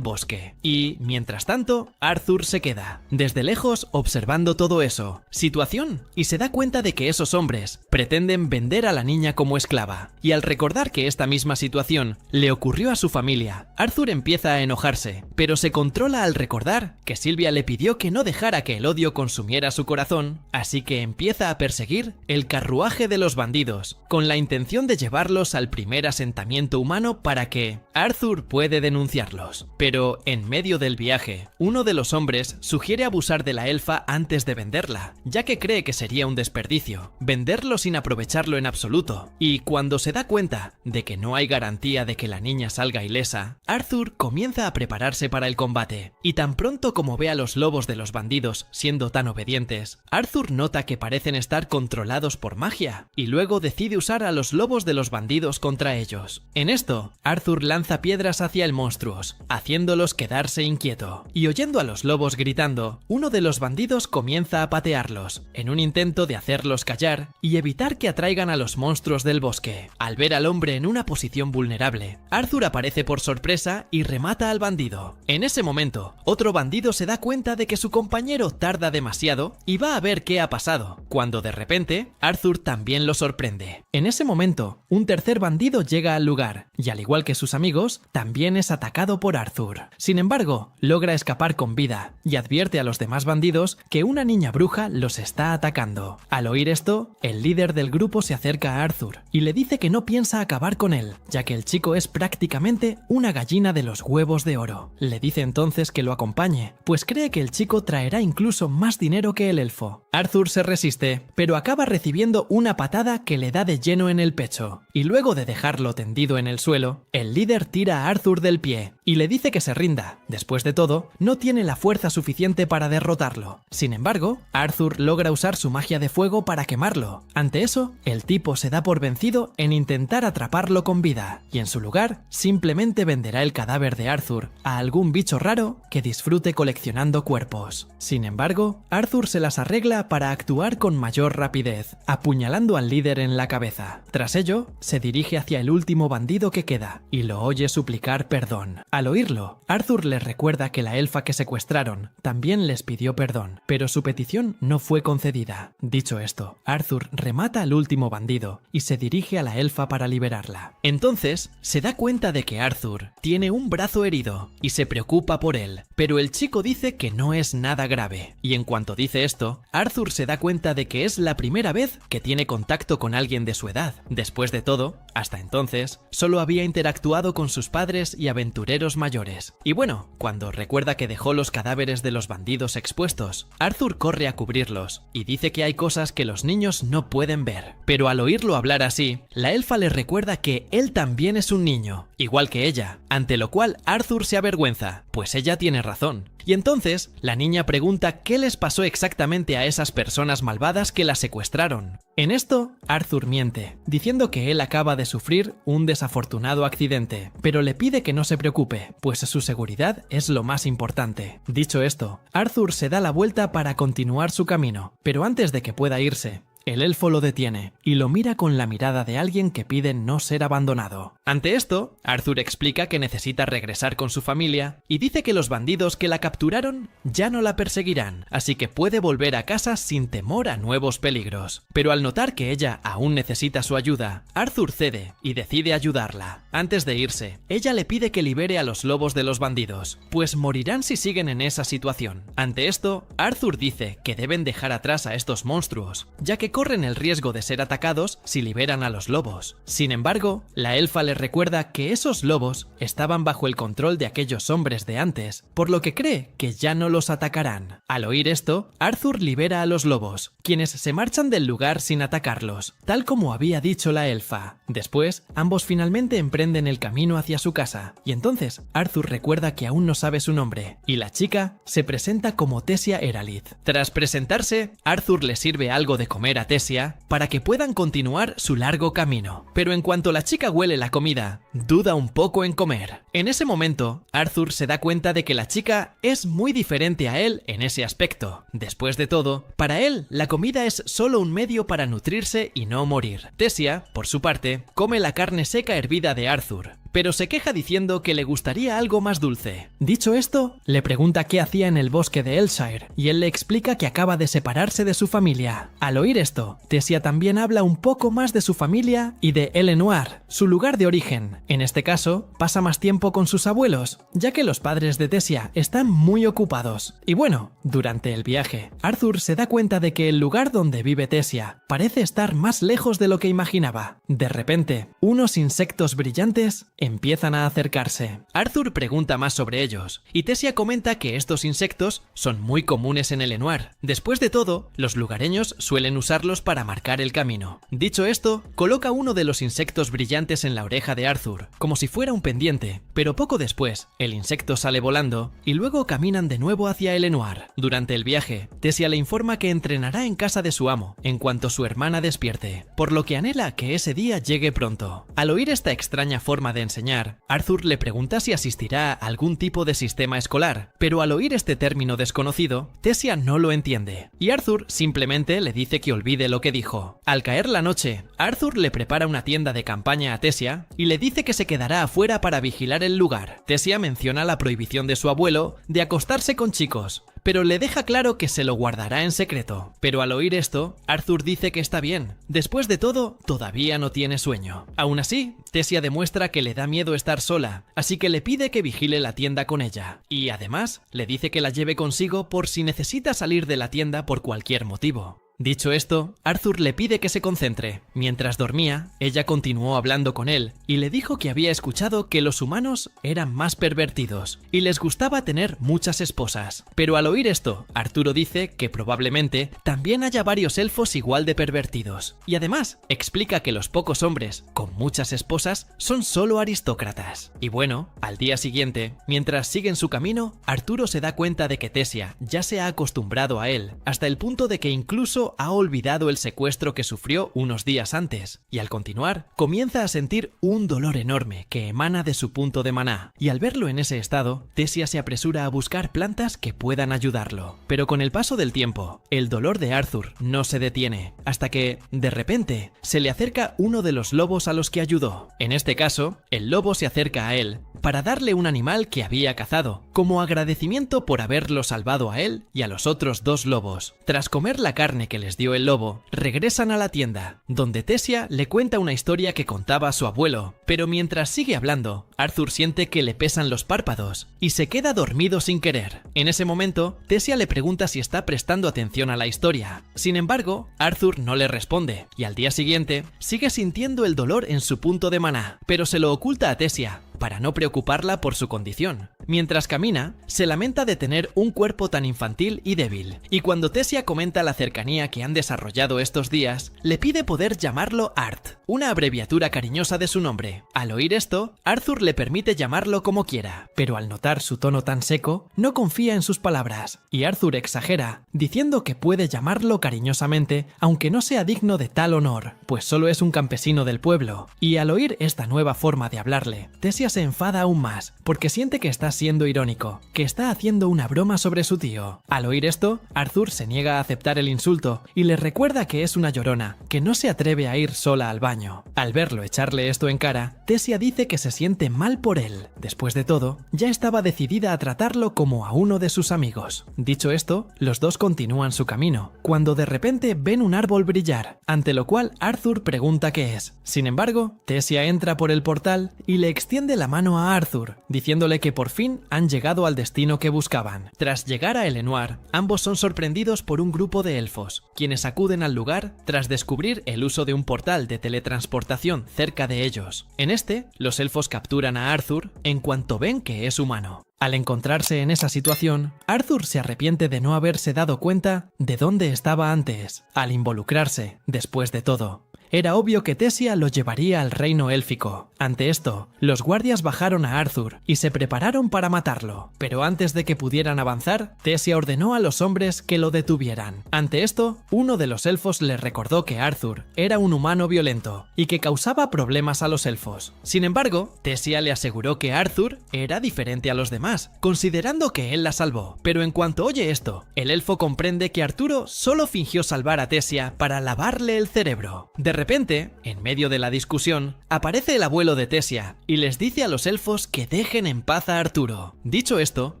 bosque. Y, mientras tanto, Arthur se queda, desde lejos, observando todo eso, situación, y se da cuenta de que esos hombres pretenden vender a la niña como esclava. Y al recordar que esta misma situación le ocurrió a su familia, Arthur empieza a enojarse, pero se controla al recordar que Sylvia le pidió que no dejara que el odio consumiera su corazón, así que empieza a perseguir el carruaje de los bandidos, con la intención de llevarlos al primer asentamiento humano para que Arthur puede denunciarlos. Pero en medio del viaje, uno de los hombres sugiere abusar de la elfa antes de venderla, ya que cree que sería un desperdicio venderlo sin aprovecharlo en absoluto. Y cuando se da cuenta de que no hay garantía de que la niña salga ilesa, Arthur comienza a prepararse para el combate. Y tan pronto como ve a los lobos de los bandidos siendo tan obedientes, Arthur nota que parecen estar controlados por magia, y luego decide usar a los lobos de los bandidos contra ellos. En esto, Arthur lanza piedras hacia el monstruos, haciéndolos quedarse inquieto. Y oyendo a los lobos gritando, uno de los bandidos comienza a patearlos, en un intento de hacerlos callar y evitar que atraigan a los monstruos del bosque. Al ver al hombre en una posición vulnerable, Arthur aparece por sorpresa y remata al bandido. En ese momento, otro bandido se da cuenta de que su compañero tarda demasiado y va a ver qué ha pasado, cuando de repente, Arthur también lo sorprende. En ese momento, un tercer bandido llega al lugar y, al igual que sus amigos, también es atacado por Arthur. Sin embargo, logra escapar con vida y advierte a los demás bandidos que una niña bruja los está atacando. Al oír esto, el líder del grupo se acerca a Arthur y le dice que no piensa acabar con él, ya que el chico es prácticamente una gallina de los huevos de oro. Le dice entonces que lo acompañe, pues cree que el chico traerá incluso más dinero que el elfo. Arthur se resiste, pero acaba recibiendo una patada que le da de lleno en el pecho, y luego de dejarlo tendido en el suelo, el líder tira a Arthur del pie y le dice que se rinda. Después de todo, no tiene la fuerza suficiente para derrotarlo. Sin embargo, Arthur logra usar su magia de fuego para quemarlo. Ante eso, el tipo se da por vencido en intentar atraparlo con vida, y en su lugar, simplemente venderá el cadáver de Arthur a algún bicho raro que disfrute coleccionando cuerpos. Sin embargo, Arthur se las arregla para actuar con mayor rapidez, apuñalando al líder en la cabeza. Tras ello, se dirige hacia el último bandido que queda, y lo oye suplicar perdón. Al oírlo, Arthur les recuerda que la elfa que secuestraron también les pidió perdón, pero su petición no fue concedida. Dicho esto, Arthur remata al último bandido y se dirige a la elfa para liberarla. Entonces, se da cuenta de que Arthur tiene un brazo herido y se preocupa por él, pero el chico dice que no es nada grave. Y en cuanto dice esto, Arthur se da cuenta de que es la primera vez que tiene contacto con alguien de su edad. Después de todo, hasta entonces, solo había interactuado con sus padres y aventureros mayores. Y bueno, cuando recuerda que dejó los cadáveres de los bandidos expuestos, Arthur corre a cubrirlos y dice que hay cosas que los niños no pueden ver. Pero al oírlo hablar así, la elfa le recuerda que él también es un niño, igual que ella, ante lo cual Arthur se avergüenza, pues ella tiene razón. Y entonces, la niña pregunta qué les pasó exactamente a esas personas malvadas que la secuestraron. En esto, Arthur miente, diciendo que él acaba de sufrir un desafortunado accidente, pero le pide que no se preocupe, pues su seguridad es lo más importante. Dicho esto, Arthur se da la vuelta para continuar su camino, pero antes de que pueda irse, El elfo lo detiene y lo mira con la mirada de alguien que pide no ser abandonado. Ante esto, Arthur explica que necesita regresar con su familia y dice que los bandidos que la capturaron ya no la perseguirán, así que puede volver a casa sin temor a nuevos peligros. Pero al notar que ella aún necesita su ayuda, Arthur cede y decide ayudarla. Antes de irse, ella le pide que libere a los lobos de los bandidos, pues morirán si siguen en esa situación. Ante esto, Arthur dice que deben dejar atrás a estos monstruos, ya que corren el riesgo de ser atacados si liberan a los lobos. Sin embargo, la elfa le recuerda que esos lobos estaban bajo el control de aquellos hombres de antes, por lo que cree que ya no los atacarán. Al oír esto, Arthur libera a los lobos, quienes se marchan del lugar sin atacarlos, tal como había dicho la elfa. Después, ambos finalmente emprenden el camino hacia su casa, y entonces Arthur recuerda que aún no sabe su nombre, y la chica se presenta como Tessia Eralith. Tras presentarse, Arthur le sirve algo de comer a Tessia para que puedan continuar su largo camino. Pero en cuanto la chica huele la comida, duda un poco en comer. En ese momento, Arthur se da cuenta de que la chica es muy diferente a él en ese aspecto. Después de todo, para él, la comida es solo un medio para nutrirse y no morir. Tessia, por su parte, come la carne seca hervida de Arthur, pero se queja diciendo que le gustaría algo más dulce. Dicho esto, le pregunta qué hacía en el bosque de Elshire, y él le explica que acaba de separarse de su familia. Al oír esto, Tessia también habla un poco más de su familia y de Elenoir, su lugar de origen. En este caso, pasa más tiempo con sus abuelos, ya que los padres de Tessia están muy ocupados. Y bueno, durante el viaje, Arthur se da cuenta de que el lugar donde vive Tessia parece estar más lejos de lo que imaginaba. De repente, unos insectos brillantes empiezan a acercarse. Arthur pregunta más sobre ellos, y Tessia comenta que estos insectos son muy comunes en Elenoir. Después de todo, los lugareños suelen usarlos para marcar el camino. Dicho esto, coloca uno de los insectos brillantes en la oreja de Arthur, como si fuera un pendiente, pero poco después, el insecto sale volando y luego caminan de nuevo hacia Elenoir. Durante el viaje, Tessia le informa que entrenará en casa de su amo en cuanto su hermana despierte, por lo que anhela que ese día llegue pronto. Al oír esta extraña forma de enseñar, Arthur le pregunta si asistirá a algún tipo de sistema escolar, pero al oír este término desconocido, Tessia no lo entiende, y Arthur simplemente le dice que olvide lo que dijo. Al caer la noche, Arthur le prepara una tienda de campaña a Tessia y le dice que se quedará afuera para vigilar el lugar. Tessia menciona la prohibición de su abuelo de acostarse con chicos, pero le deja claro que se lo guardará en secreto. Pero al oír esto, Arthur dice que está bien. Después de todo, todavía no tiene sueño. Aún así, Tessia demuestra que le da miedo estar sola, así que le pide que vigile la tienda con ella. Y además, le dice que la lleve consigo por si necesita salir de la tienda por cualquier motivo. Dicho esto, Arthur le pide que se concentre. Mientras dormía, ella continuó hablando con él y le dijo que había escuchado que los humanos eran más pervertidos y les gustaba tener muchas esposas. Pero al oír esto, Arturo dice que probablemente también haya varios elfos igual de pervertidos. Y además, explica que los pocos hombres con muchas esposas son solo aristócratas. Y bueno, al día siguiente, mientras siguen su camino, Arturo se da cuenta de que Tessia ya se ha acostumbrado a él, hasta el punto de que incluso ha olvidado el secuestro que sufrió unos días antes, y al continuar, comienza a sentir un dolor enorme que emana de su punto de maná, y al verlo en ese estado, Tessia se apresura a buscar plantas que puedan ayudarlo. Pero con el paso del tiempo, el dolor de Arthur no se detiene, hasta que, de repente, se le acerca uno de los lobos a los que ayudó. En este caso, el lobo se acerca a él para darle un animal que había cazado, como agradecimiento por haberlo salvado a él y a los otros dos lobos. Tras comer la carne que les dio el lobo, regresan a la tienda, donde Tessia le cuenta una historia que contaba a su abuelo, pero mientras sigue hablando, Arthur siente que le pesan los párpados y se queda dormido sin querer. En ese momento, Tessia le pregunta si está prestando atención a la historia. Sin embargo, Arthur no le responde, y al día siguiente, sigue sintiendo el dolor en su punto de maná, pero se lo oculta a Tessia, para no preocuparla por su condición. Mientras camina, se lamenta de tener un cuerpo tan infantil y débil, y cuando Tessia comenta la cercanía que han desarrollado estos días, le pide poder llamarlo Art, una abreviatura cariñosa de su nombre. Al oír esto, Arthur le permite llamarlo como quiera, pero al notar su tono tan seco, no confía en sus palabras, y Arthur exagera, diciendo que puede llamarlo cariñosamente, aunque no sea digno de tal honor, pues solo es un campesino del pueblo. Y al oír esta nueva forma de hablarle, Tessia se enfada aún más, porque siente que está siendo irónico, que está haciendo una broma sobre su tío. Al oír esto, Arthur se niega a aceptar el insulto y le recuerda que es una llorona, que no se atreve a ir sola al baño. Al verlo echarle esto en cara, Tessia dice que se siente mal por él. Después de todo, ya estaba decidida a tratarlo como a uno de sus amigos. Dicho esto, los dos continúan su camino, cuando de repente ven un árbol brillar, ante lo cual Arthur pregunta qué es. Sin embargo, Tessia entra por el portal y le extiende la mano a Arthur, diciéndole que por fin han llegado al destino que buscaban. Tras llegar a Elenoir, ambos son sorprendidos por un grupo de elfos, quienes acuden al lugar tras descubrir el uso de un portal de teletransportación cerca de ellos. En este, los elfos capturan a Arthur en cuanto ven que es humano. Al encontrarse en esa situación, Arthur se arrepiente de no haberse dado cuenta de dónde estaba antes, al involucrarse, después de todo. Era obvio que Tessia lo llevaría al reino élfico. Ante esto, los guardias bajaron a Arthur y se prepararon para matarlo. Pero antes de que pudieran avanzar, Tessia ordenó a los hombres que lo detuvieran. Ante esto, uno de los elfos le recordó que Arthur era un humano violento y que causaba problemas a los elfos. Sin embargo, Tessia le aseguró que Arthur era diferente a los demás, considerando que él la salvó. Pero en cuanto oye esto, el elfo comprende que Arturo solo fingió salvar a Tessia para lavarle el cerebro. De repente, en medio de la discusión, aparece el abuelo de Tessia y les dice a los elfos que dejen en paz a Arturo. Dicho esto,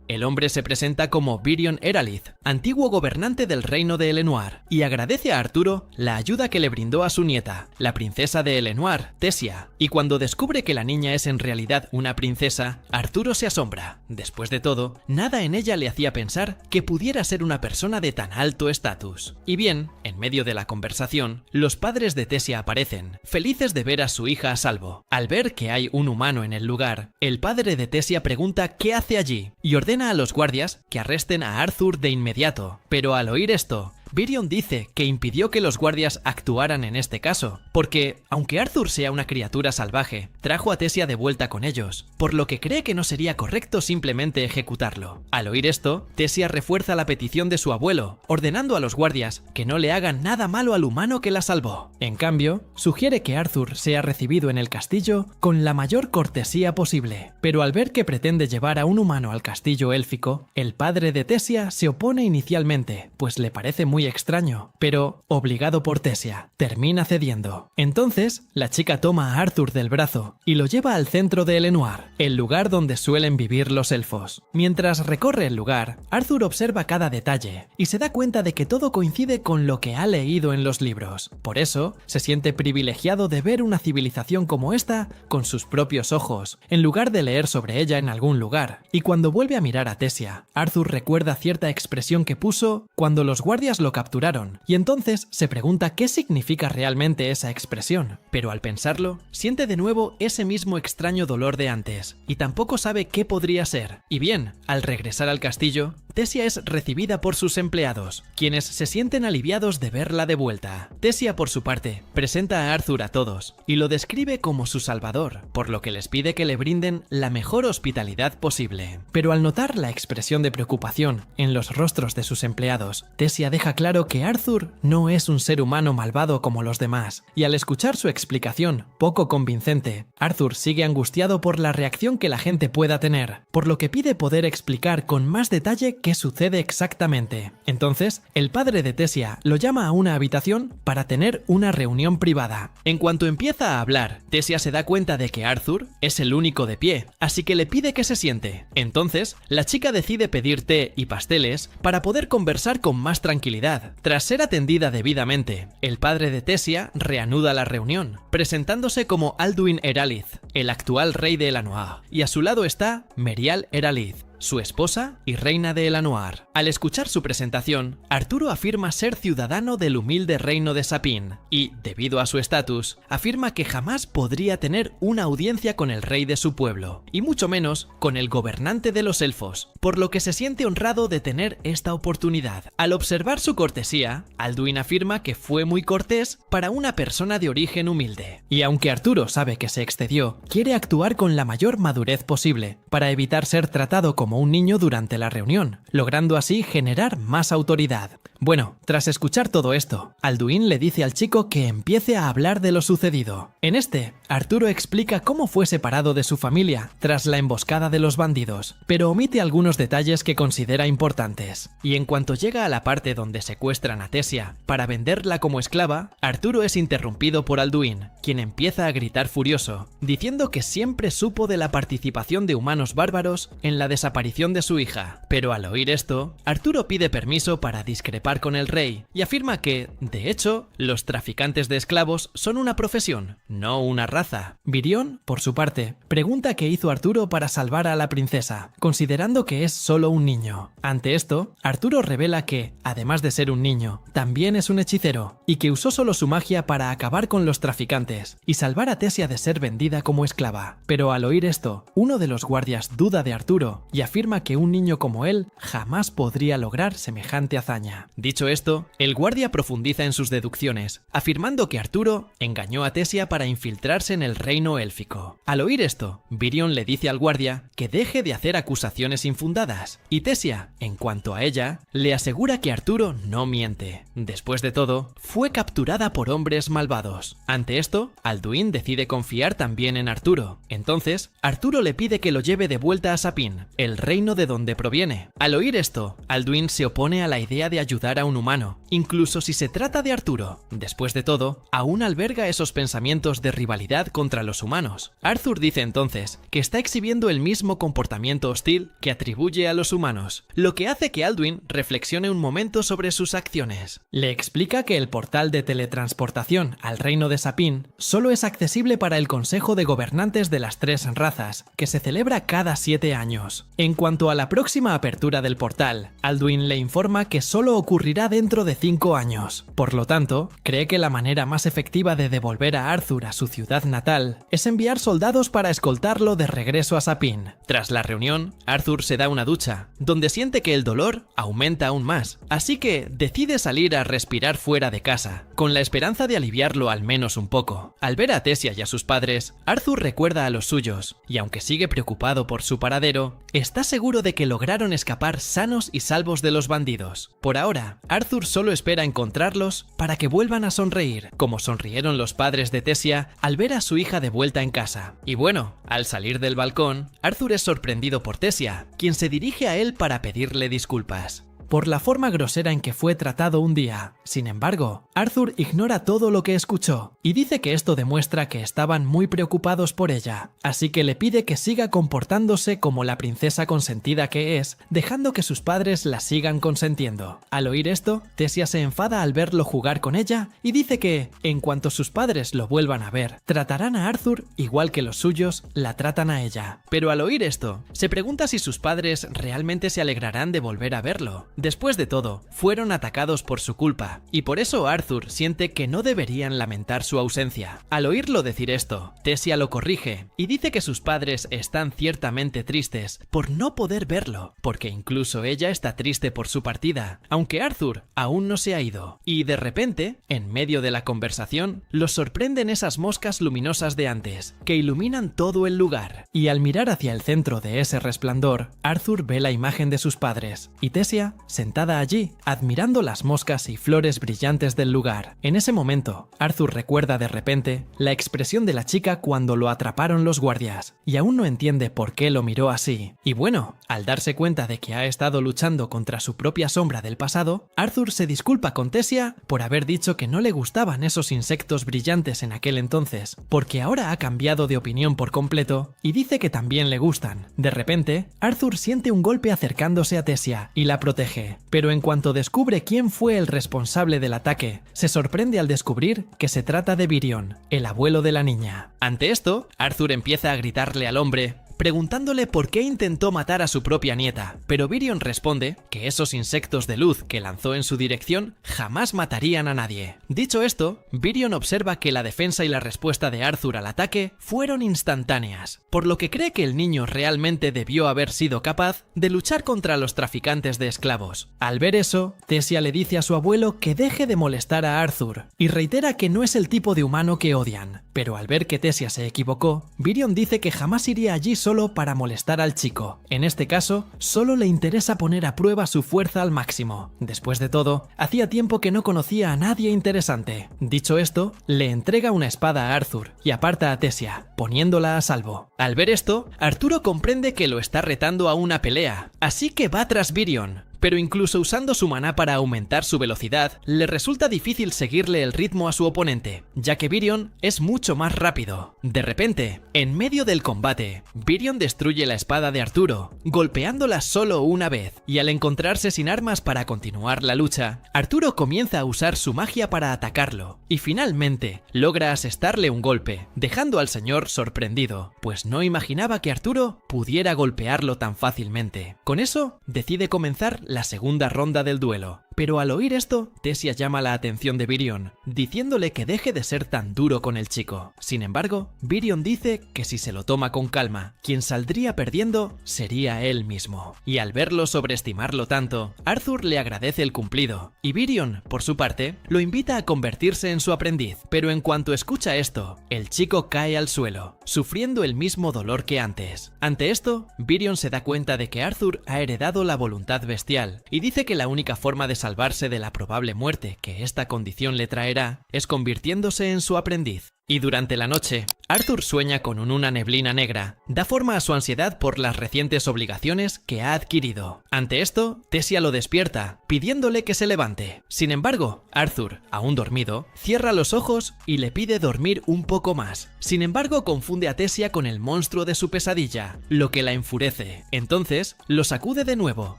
el hombre se presenta como Virion Eralith, antiguo gobernante del reino de Elenoir, y agradece a Arturo la ayuda que le brindó a su nieta, la princesa de Elenoir, Tessia. Y cuando descubre que la niña es en realidad una princesa, Arturo se asombra. Después de todo, nada en ella le hacía pensar que pudiera ser una persona de tan alto estatus. Y bien, en medio de la conversación, los padres de Tessia aparecen, felices de ver a su hija a salvo. Al ver que hay un humano en el lugar, el padre de Tessia pregunta qué hace allí y ordena a los guardias que arresten a Arthur de inmediato. Pero al oír esto, Virion dice que impidió que los guardias actuaran en este caso, porque, aunque Arthur sea una criatura salvaje, trajo a Tessia de vuelta con ellos, por lo que cree que no sería correcto simplemente ejecutarlo. Al oír esto, Tessia refuerza la petición de su abuelo, ordenando a los guardias que no le hagan nada malo al humano que la salvó. En cambio, sugiere que Arthur sea recibido en el castillo con la mayor cortesía posible, pero al ver que pretende llevar a un humano al castillo élfico, el padre de Tessia se opone inicialmente, pues le parece muy extraño, pero, obligado por Tessia, termina cediendo. Entonces, la chica toma a Arthur del brazo y lo lleva al centro de Elenoir, el lugar donde suelen vivir los elfos. Mientras recorre el lugar, Arthur observa cada detalle y se da cuenta de que todo coincide con lo que ha leído en los libros. Por eso, se siente privilegiado de ver una civilización como esta con sus propios ojos, en lugar de leer sobre ella en algún lugar. Y cuando vuelve a mirar a Tessia, Arthur recuerda cierta expresión que puso cuando los guardias lo capturaron, y entonces se pregunta qué significa realmente esa expresión. Pero al pensarlo, siente de nuevo ese mismo extraño dolor de antes, y tampoco sabe qué podría ser. Y bien, al regresar al castillo, Tessia es recibida por sus empleados, quienes se sienten aliviados de verla de vuelta. Tessia, por su parte, presenta a Arthur a todos, y lo describe como su salvador, por lo que les pide que le brinden la mejor hospitalidad posible. Pero al notar la expresión de preocupación en los rostros de sus empleados, Tessia deja claro que Arthur no es un ser humano malvado como los demás, y al escuchar su explicación, poco convincente, Arthur sigue angustiado por la reacción que la gente pueda tener, por lo que pide poder explicar con más detalle qué sucede exactamente. Entonces, el padre de Tessia lo llama a una habitación para tener una reunión privada. En cuanto empieza a hablar, Tessia se da cuenta de que Arthur es el único de pie, así que le pide que se siente. Entonces, la chica decide pedir té y pasteles para poder conversar con más tranquilidad. Tras ser atendida debidamente, el padre de Tessia reanuda la reunión, presentándose como Alduin Eralith, el actual rey de Elanoir, y a su lado está Merial Eralith, su esposa y reina de Elanoir. Al escuchar su presentación, Arturo afirma ser ciudadano del humilde reino de Sapin y, debido a su estatus, afirma que jamás podría tener una audiencia con el rey de su pueblo, y mucho menos con el gobernante de los elfos, por lo que se siente honrado de tener esta oportunidad. Al observar su cortesía, Alduin afirma que fue muy cortés para una persona de origen humilde. Y aunque Arturo sabe que se excedió, quiere actuar con la mayor madurez posible, para evitar ser tratado como un niño durante la reunión, logrando así generar más autoridad. Bueno, tras escuchar todo esto, Alduin le dice al chico que empiece a hablar de lo sucedido. En este, Arturo explica cómo fue separado de su familia tras la emboscada de los bandidos, pero omite algunos detalles que considera importantes. Y en cuanto llega a la parte donde secuestran a Tessia para venderla como esclava, Arturo es interrumpido por Alduin, quien empieza a gritar furioso, diciendo que siempre supo de la participación de humanos bárbaros en la desaparición de su hija. Pero al oír esto, Arturo pide permiso para discrepar con el rey y afirma que, de hecho, los traficantes de esclavos son una profesión, no una raza. Virion, por su parte, pregunta qué hizo Arturo para salvar a la princesa, considerando que es solo un niño. Ante esto, Arturo revela que, además de ser un niño, también es un hechicero, y que usó solo su magia para acabar con los traficantes y salvar a Tessia de ser vendida como esclava. Pero al oír esto, uno de los guardias duda de Arturo y afirma que un niño como él jamás podría lograr semejante hazaña. Dicho esto, el guardia profundiza en sus deducciones, afirmando que Arturo engañó a Tessia para infiltrarse en el reino élfico. Al oír esto, Virion le dice al guardia que deje de hacer acusaciones infundadas, y Tessia, en cuanto a ella, le asegura que Arturo no miente. Después de todo, fue capturada por hombres malvados. Ante esto, Alduin decide confiar también en Arturo. Entonces, Arturo le pide que lo lleve de vuelta a Sapin, el reino de donde proviene. Al oír esto, Alduin se opone a la idea de ayudar a un humano, incluso si se trata de Arturo. Después de todo, aún alberga esos pensamientos de rivalidad contra los humanos. Arthur dice entonces que está exhibiendo el mismo comportamiento hostil que atribuye a los humanos, lo que hace que Alduin reflexione un momento sobre sus acciones. Le explica que el portal de teletransportación al reino de Sapin solo es accesible para el Consejo de Gobernantes de las Tres Razas, que se celebra cada 7 años. En cuanto a la próxima apertura del portal, Alduin le informa que solo ocurrirá dentro de 5 años. Por lo tanto, cree que la manera más efectiva de devolver a Arthur a su ciudad natal es enviar soldados para escoltarlo de regreso a Sapin. Tras la reunión, Arthur se da una ducha, donde siente que el dolor aumenta aún más, así que decide salir a respirar fuera de casa, con la esperanza de aliviarlo al menos un poco. Al ver a Tessia y a sus padres, Arthur recuerda a los suyos, y aunque sigue preocupado por su paradero, está seguro de que lograron escapar sanos y salvos de los bandidos. Por ahora, Arthur solo espera encontrarlos para que vuelvan a sonreír, como sonrieron los padres de Tessia al ver a su hija de vuelta en casa. Y bueno, al salir del balcón, Arthur es sorprendido por Tessia, quien se dirige a él para pedirle disculpas por la forma grosera en que fue tratado un día. Sin embargo, Arthur ignora todo lo que escuchó y dice que esto demuestra que estaban muy preocupados por ella, así que le pide que siga comportándose como la princesa consentida que es, dejando que sus padres la sigan consentiendo. Al oír esto, Tessia se enfada al verlo jugar con ella y dice que, en cuanto sus padres lo vuelvan a ver, tratarán a Arthur igual que los suyos la tratan a ella. Pero al oír esto, se pregunta si sus padres realmente se alegrarán de volver a verlo. Después de todo, fueron atacados por su culpa, y por eso Arthur siente que no deberían lamentar su ausencia. Al oírlo decir esto, Tessia lo corrige y dice que sus padres están ciertamente tristes por no poder verlo, porque incluso ella está triste por su partida, aunque Arthur aún no se ha ido. Y de repente, en medio de la conversación, los sorprenden esas moscas luminosas de antes, que iluminan todo el lugar. Y al mirar hacia el centro de ese resplandor, Arthur ve la imagen de sus padres, y Tessia sentada allí, admirando las moscas y flores brillantes del lugar. En ese momento, Arthur recuerda de repente la expresión de la chica cuando lo atraparon los guardias, y aún no entiende por qué lo miró así. Y bueno, al darse cuenta de que ha estado luchando contra su propia sombra del pasado, Arthur se disculpa con Tessia por haber dicho que no le gustaban esos insectos brillantes en aquel entonces, porque ahora ha cambiado de opinión por completo y dice que también le gustan. De repente, Arthur siente un golpe acercándose a Tessia y la protege, pero en cuanto descubre quién fue el responsable del ataque, se sorprende al descubrir que se trata de Virion, el abuelo de la niña. Ante esto, Arthur empieza a gritarle al hombre preguntándole por qué intentó matar a su propia nieta, pero Virion responde que esos insectos de luz que lanzó en su dirección jamás matarían a nadie. Dicho esto, Virion observa que la defensa y la respuesta de Arthur al ataque fueron instantáneas, por lo que cree que el niño realmente debió haber sido capaz de luchar contra los traficantes de esclavos. Al ver eso, Tessia le dice a su abuelo que deje de molestar a Arthur y reitera que no es el tipo de humano que odian, pero al ver que Tessia se equivocó, Virion dice que jamás iría allí solo para molestar al chico. En este caso, solo le interesa poner a prueba su fuerza al máximo. Después de todo, hacía tiempo que no conocía a nadie interesante. Dicho esto, le entrega una espada a Arthur y aparta a Tessia, poniéndola a salvo. Al ver esto, Arturo comprende que lo está retando a una pelea, así que va tras Virion. Pero incluso usando su maná para aumentar su velocidad, le resulta difícil seguirle el ritmo a su oponente, ya que Virion es mucho más rápido. De repente, en medio del combate, Virion destruye la espada de Arturo, golpeándola solo una vez, y al encontrarse sin armas para continuar la lucha, Arturo comienza a usar su magia para atacarlo, y finalmente logra asestarle un golpe, dejando al señor sorprendido, pues no imaginaba que Arturo pudiera golpearlo tan fácilmente. Con eso, decide comenzar la segunda ronda del duelo. Pero al oír esto, Tessia llama la atención de Virion, diciéndole que deje de ser tan duro con el chico. Sin embargo, Virion dice que si se lo toma con calma, quien saldría perdiendo sería él mismo. Y al verlo sobreestimarlo tanto, Arthur le agradece el cumplido, y Virion, por su parte, lo invita a convertirse en su aprendiz. Pero en cuanto escucha esto, el chico cae al suelo, sufriendo el mismo dolor que antes. Ante esto, Virion se da cuenta de que Arthur ha heredado la voluntad bestial, y dice que la única forma de salvarse de la probable muerte que esta condición le traerá es convirtiéndose en su aprendiz. Y durante la noche, Arthur sueña con una neblina negra, da forma a su ansiedad por las recientes obligaciones que ha adquirido. Ante esto, Tessia lo despierta, pidiéndole que se levante. Sin embargo, Arthur, aún dormido, cierra los ojos y le pide dormir un poco más. Sin embargo, confunde a Tessia con el monstruo de su pesadilla, lo que la enfurece. Entonces, lo sacude de nuevo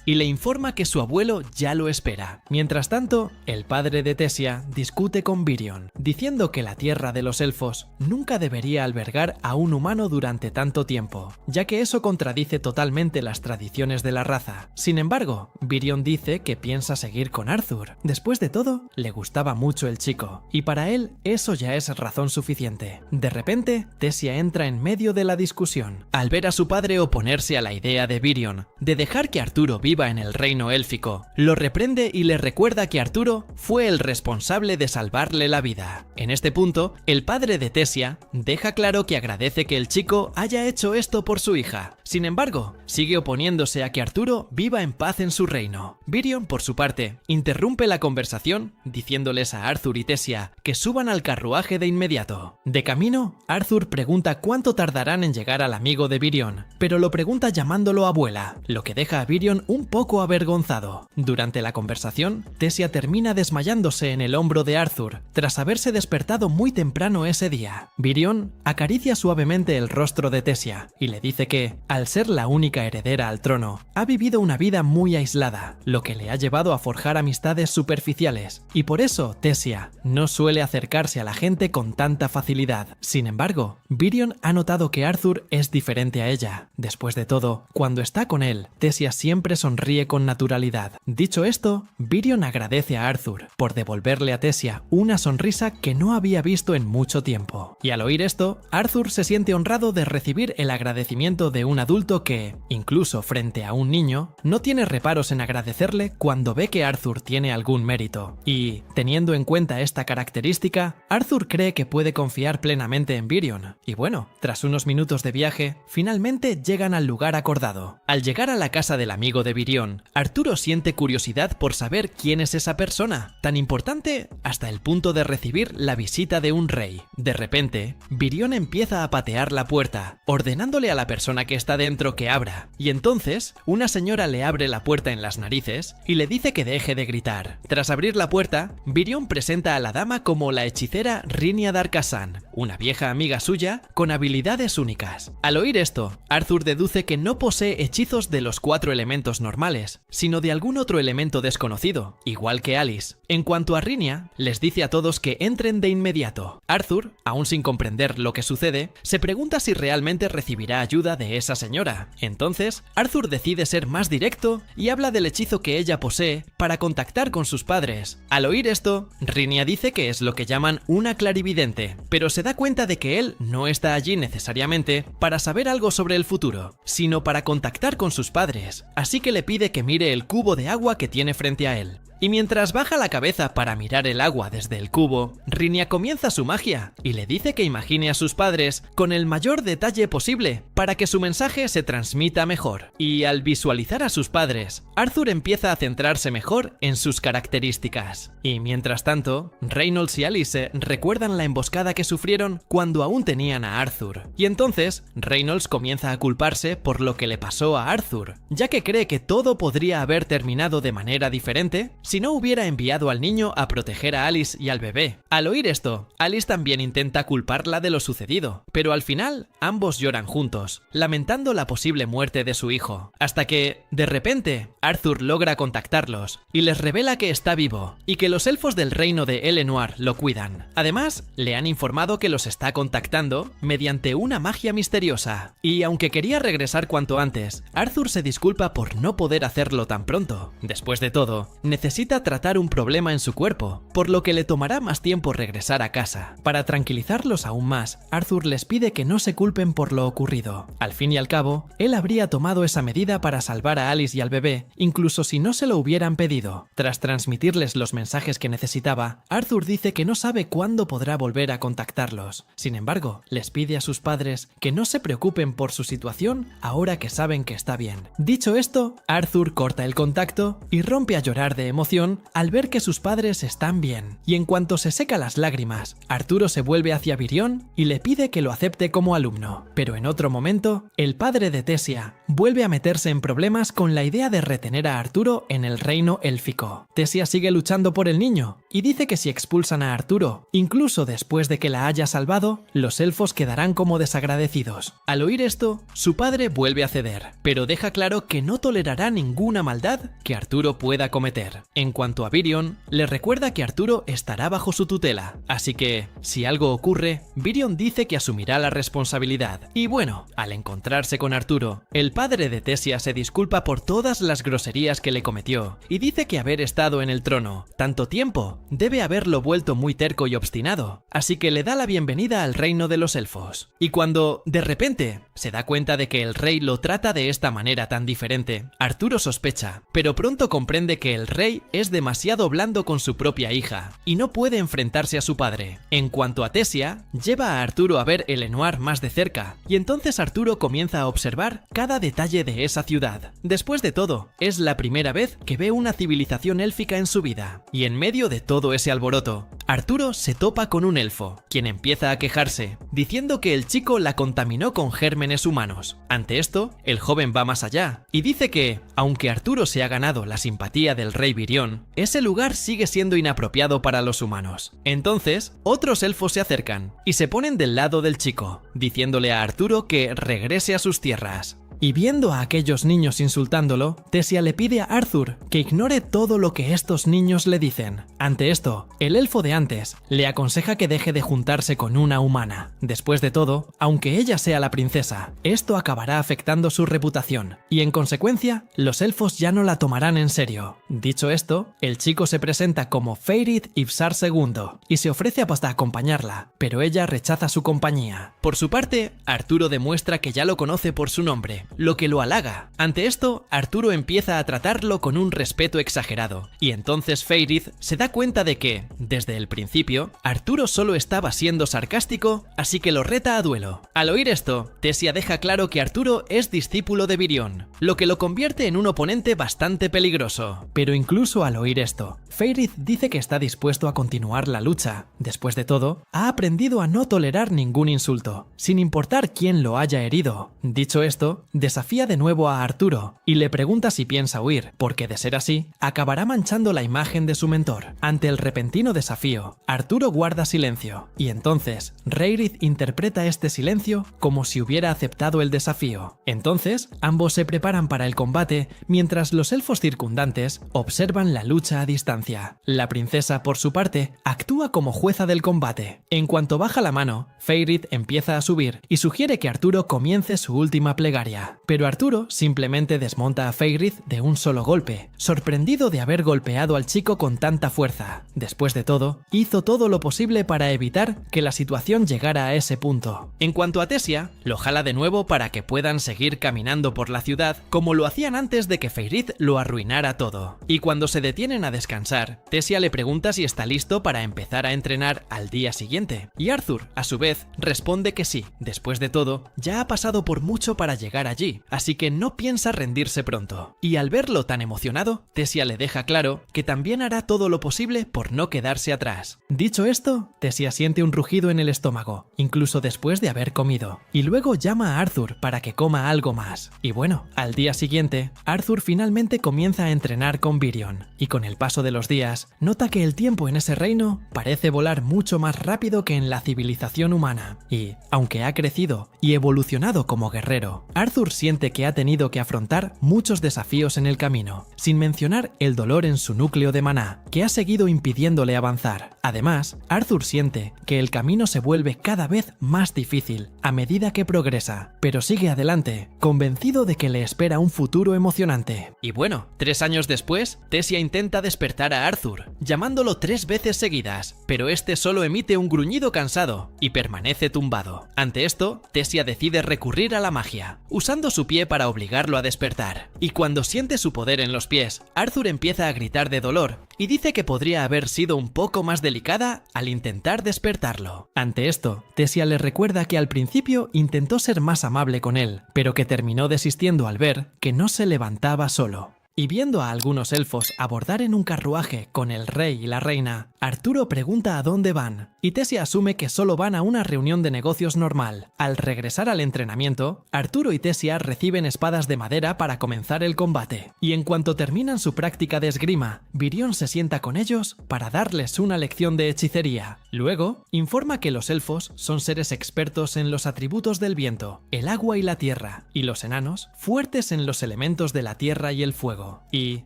y le informa que su abuelo ya lo espera. Mientras tanto, el padre de Tessia discute con Virion, diciendo que la tierra de los elfos nunca debería albergar a un humano durante tanto tiempo, ya que eso contradice totalmente las tradiciones de la raza. Sin embargo, Virion dice que piensa seguir con Arthur. Después de todo, le gustaba mucho el chico, y para él eso ya es razón suficiente. De repente, Tessia entra en medio de la discusión. Al ver a su padre oponerse a la idea de Virion de dejar que Arturo viva en el reino élfico, lo reprende y le recuerda que Arturo fue el responsable de salvarle la vida. En este punto, el padre de Tessia deja claro que agradece que el chico haya hecho esto por su hija. Sin embargo, sigue oponiéndose a que Arturo viva en paz en su reino. Virion, por su parte, interrumpe la conversación diciéndoles a Arthur y Tessia que suban al carruaje de inmediato. De camino, Arthur pregunta cuánto tardarán en llegar al amigo de Virion, pero lo pregunta llamándolo abuela, lo que deja a Virion un poco avergonzado. Durante la conversación, Tessia termina desmayándose en el hombro de Arthur, tras haberse despertado muy temprano ese día. Virion acaricia suavemente el rostro de Tessia y le dice que, al ser la única heredera al trono, ha vivido una vida muy aislada, lo que le ha llevado a forjar amistades superficiales, y por eso Tessia no suele acercarse a la gente con tanta facilidad. Sin embargo, Virion ha notado que Arthur es diferente a ella. Después de todo, cuando está con él, Tessia siempre sonríe con naturalidad. Dicho esto, Virion agradece a Arthur por devolverle a Tessia una sonrisa que no había visto en mucho tiempo. Y al oír esto, Arthur se siente honrado de recibir el agradecimiento de un adulto que, incluso frente a un niño, no tiene reparos en agradecerle cuando ve que Arthur tiene algún mérito. Y, teniendo en cuenta esta característica, Arthur cree que puede confiar plenamente en Virion. Y bueno, tras unos minutos de viaje, finalmente llegan al lugar acordado. Al llegar a la casa del amigo de Virion, Arturo siente curiosidad por saber quién es esa persona, tan importante hasta el punto de recibir la visita de un rey. De repente, Virion empieza a patear la puerta, ordenándole a la persona que está dentro que abra, y entonces una señora le abre la puerta en las narices y le dice que deje de gritar. Tras abrir la puerta, Virion presenta a la dama como la hechicera Rhenia Darkazan, una vieja amiga suya con habilidades únicas. Al oír esto, Arthur deduce que no posee hechizos de los 4 elementos normales, sino de algún otro elemento desconocido, igual que Alice. En cuanto a Rhynia, les dice a todos que entren de inmediato. Arthur, aún sin comprender lo que sucede, se pregunta si realmente recibirá ayuda de esa señora. Entonces, Arthur decide ser más directo y habla del hechizo que ella posee para contactar con sus padres. Al oír esto, Rhynia dice que es lo que llaman una clarividente, pero se da cuenta de que él no está allí necesariamente para saber algo sobre el futuro, sino para contactar con sus padres, así que le pide que mire el cubo de agua que tiene frente a él. Y mientras baja la cabeza para mirar el agua desde el cubo, Rhynia comienza su magia y le dice que imagine a sus padres con el mayor detalle posible para que su mensaje se transmita mejor. Y al visualizar a sus padres, Arthur empieza a centrarse mejor en sus características. Y mientras tanto, Reynolds y Alice recuerdan la emboscada que sufrieron cuando aún tenían a Arthur. Y entonces, Reynolds comienza a culparse por lo que le pasó a Arthur, ya que cree que todo podría haber terminado de manera diferente si no hubiera enviado al niño a proteger a Alice y al bebé. Al oír esto, Alice también intenta culparla de lo sucedido, pero al final ambos lloran juntos, lamentando la posible muerte de su hijo, hasta que, de repente, Arthur logra contactarlos y les revela que está vivo y que los elfos del reino de Elenoir lo cuidan. Además, le han informado que los está contactando mediante una magia misteriosa. Y aunque quería regresar cuanto antes, Arthur se disculpa por no poder hacerlo tan pronto. Después de todo, necesita tratar un problema en su cuerpo, por lo que le tomará más tiempo regresar a casa. Para tranquilizarlos aún más, Arthur les pide que no se culpen por lo ocurrido. Al fin y al cabo, él habría tomado esa medida para salvar a Alice y al bebé, incluso si no se lo hubieran pedido. Tras transmitirles los mensajes que necesitaba, Arthur dice que no sabe cuándo podrá volver a contactarlos. Sin embargo, les pide a sus padres que no se preocupen por su situación ahora que saben que está bien. Dicho esto, Arthur corta el contacto y rompe a llorar de emoción al ver que sus padres están bien. Y en cuanto se seca las lágrimas, Arturo se vuelve hacia Virion y le pide que lo acepte como alumno. Pero en otro momento, el padre de Tessia vuelve a meterse en problemas con la idea de retener a Arturo en el reino élfico. Tessia sigue luchando por el niño y dice que si expulsan a Arturo, incluso después de que la haya salvado, los elfos quedarán como desagradecidos. Al oír esto, su padre vuelve a ceder, pero deja claro que no tolerará ninguna maldad que Arturo pueda cometer. En cuanto a Virion, le recuerda que Arturo estará bajo su tutela, así que, si algo ocurre, Virion dice que asumirá la responsabilidad. Y bueno, al encontrarse con Arturo, el padre de Tessia se disculpa por todas las groserías que le cometió y dice que haber estado en el trono tanto tiempo debe haberlo vuelto muy terco y obstinado, así que le da la bienvenida al reino de los elfos. Y cuando, de repente, se da cuenta de que el rey lo trata de esta manera tan diferente, Arturo sospecha, pero pronto comprende que el rey es demasiado blando con su propia hija y no puede enfrentarse a su padre. En cuanto a Tessia, lleva a Arturo a ver Elenoir más de cerca y entonces Arturo comienza a observar cada detalle de esa ciudad. Después de todo, es la primera vez que ve una civilización élfica en su vida. Y en medio de todo ese alboroto, Arturo se topa con un elfo, quien empieza a quejarse, diciendo que el chico la contaminó con gérmenes humanos. Ante esto, el joven va más allá y dice que, aunque Arturo se ha ganado la simpatía del rey Virion, ese lugar sigue siendo inapropiado para los humanos. Entonces, otros elfos se acercan y se ponen del lado del chico, diciéndole a Arturo que regrese a sus tierras. Y viendo a aquellos niños insultándolo, Tessia le pide a Arthur que ignore todo lo que estos niños le dicen. Ante esto, el elfo de antes le aconseja que deje de juntarse con una humana. Después de todo, aunque ella sea la princesa, esto acabará afectando su reputación, y en consecuencia, los elfos ya no la tomarán en serio. Dicho esto, el chico se presenta como Feirid Ivsar II y se ofrece para acompañarla, pero ella rechaza su compañía. Por su parte, Arturo demuestra que ya lo conoce por su nombre, lo que lo halaga. Ante esto, Arturo empieza a tratarlo con un respeto exagerado, y entonces Feirid se da cuenta de que, desde el principio, Arturo solo estaba siendo sarcástico, así que lo reta a duelo. Al oír esto, Tessia deja claro que Arturo es discípulo de Virion, lo que lo convierte en un oponente bastante peligroso. Pero incluso al oír esto, Feyrith dice que está dispuesto a continuar la lucha. Después de todo, ha aprendido a no tolerar ningún insulto, sin importar quién lo haya herido. Dicho esto, desafía de nuevo a Arturo y le pregunta si piensa huir, porque de ser así, acabará manchando la imagen de su mentor. Ante el repentino desafío, Arturo guarda silencio, y entonces Reirith interpreta este silencio como si hubiera aceptado el desafío. Entonces, ambos se preparan para el combate mientras los elfos circundantes observan la lucha a distancia. La princesa, por su parte, actúa como jueza del combate. En cuanto baja la mano, Feyrith empieza a subir y sugiere que Arturo comience su última plegaria. Pero Arturo simplemente desmonta a Feyrith de un solo golpe, sorprendido de haber golpeado al chico con tanta fuerza. Después de todo, hizo todo lo posible para evitar que la situación llegara a ese punto. En cuanto a Tessia, lo jala de nuevo para que puedan seguir caminando por la ciudad como lo hacían antes de que Feyrith lo arruinara todo. Y cuando se detienen a descansar, Tessia le pregunta si está listo para empezar a entrenar al día siguiente. Y Arthur, a su vez, responde que sí. Después de todo, ya ha pasado por mucho para llegar allí, así que no piensa rendirse pronto. Y al verlo tan emocionado, Tessia le deja claro que también hará todo lo posible por no quedarse atrás. Dicho esto, Tessia siente un rugido en el estómago, incluso después de haber comido, y luego llama a Arthur para que coma algo más. Y bueno, al día siguiente, Arthur finalmente comienza a entrenar con Virion, y con el paso de los días, nota que el tiempo en ese reino parece volar mucho más rápido que en la civilización humana. Y, aunque ha crecido y evolucionado como guerrero, Arthur siente que ha tenido que afrontar muchos desafíos en el camino, sin mencionar el dolor en su núcleo de maná, que ha seguido impidiéndole avanzar. Además, Arthur siente que el camino se vuelve cada vez más difícil a medida que progresa, pero sigue adelante, convencido de que le espera un futuro emocionante. Y bueno, 3 años después, Tessia intenta despertar a Arthur, llamándolo 3 veces seguidas, pero este solo emite un gruñido cansado y permanece tumbado. Ante esto, Tessia decide recurrir a la magia, usando su pie para obligarlo a despertar. Y cuando siente su poder en los pies, Arthur empieza a gritar de dolor y dice que podría haber sido un poco más delicada al intentar despertarlo. Ante esto, Tessia le recuerda que al principio intentó ser más amable con él, pero que terminó desistiendo al ver que no se levantaba solo. Y viendo a algunos elfos abordar en un carruaje con el rey y la reina, Arturo pregunta a dónde van, y Tessia asume que solo van a una reunión de negocios normal. Al regresar al entrenamiento, Arturo y Tessia reciben espadas de madera para comenzar el combate, y en cuanto terminan su práctica de esgrima, Virion se sienta con ellos para darles una lección de hechicería. Luego, informa que los elfos son seres expertos en los atributos del viento, el agua y la tierra, y los enanos fuertes en los elementos de la tierra y el fuego. Y,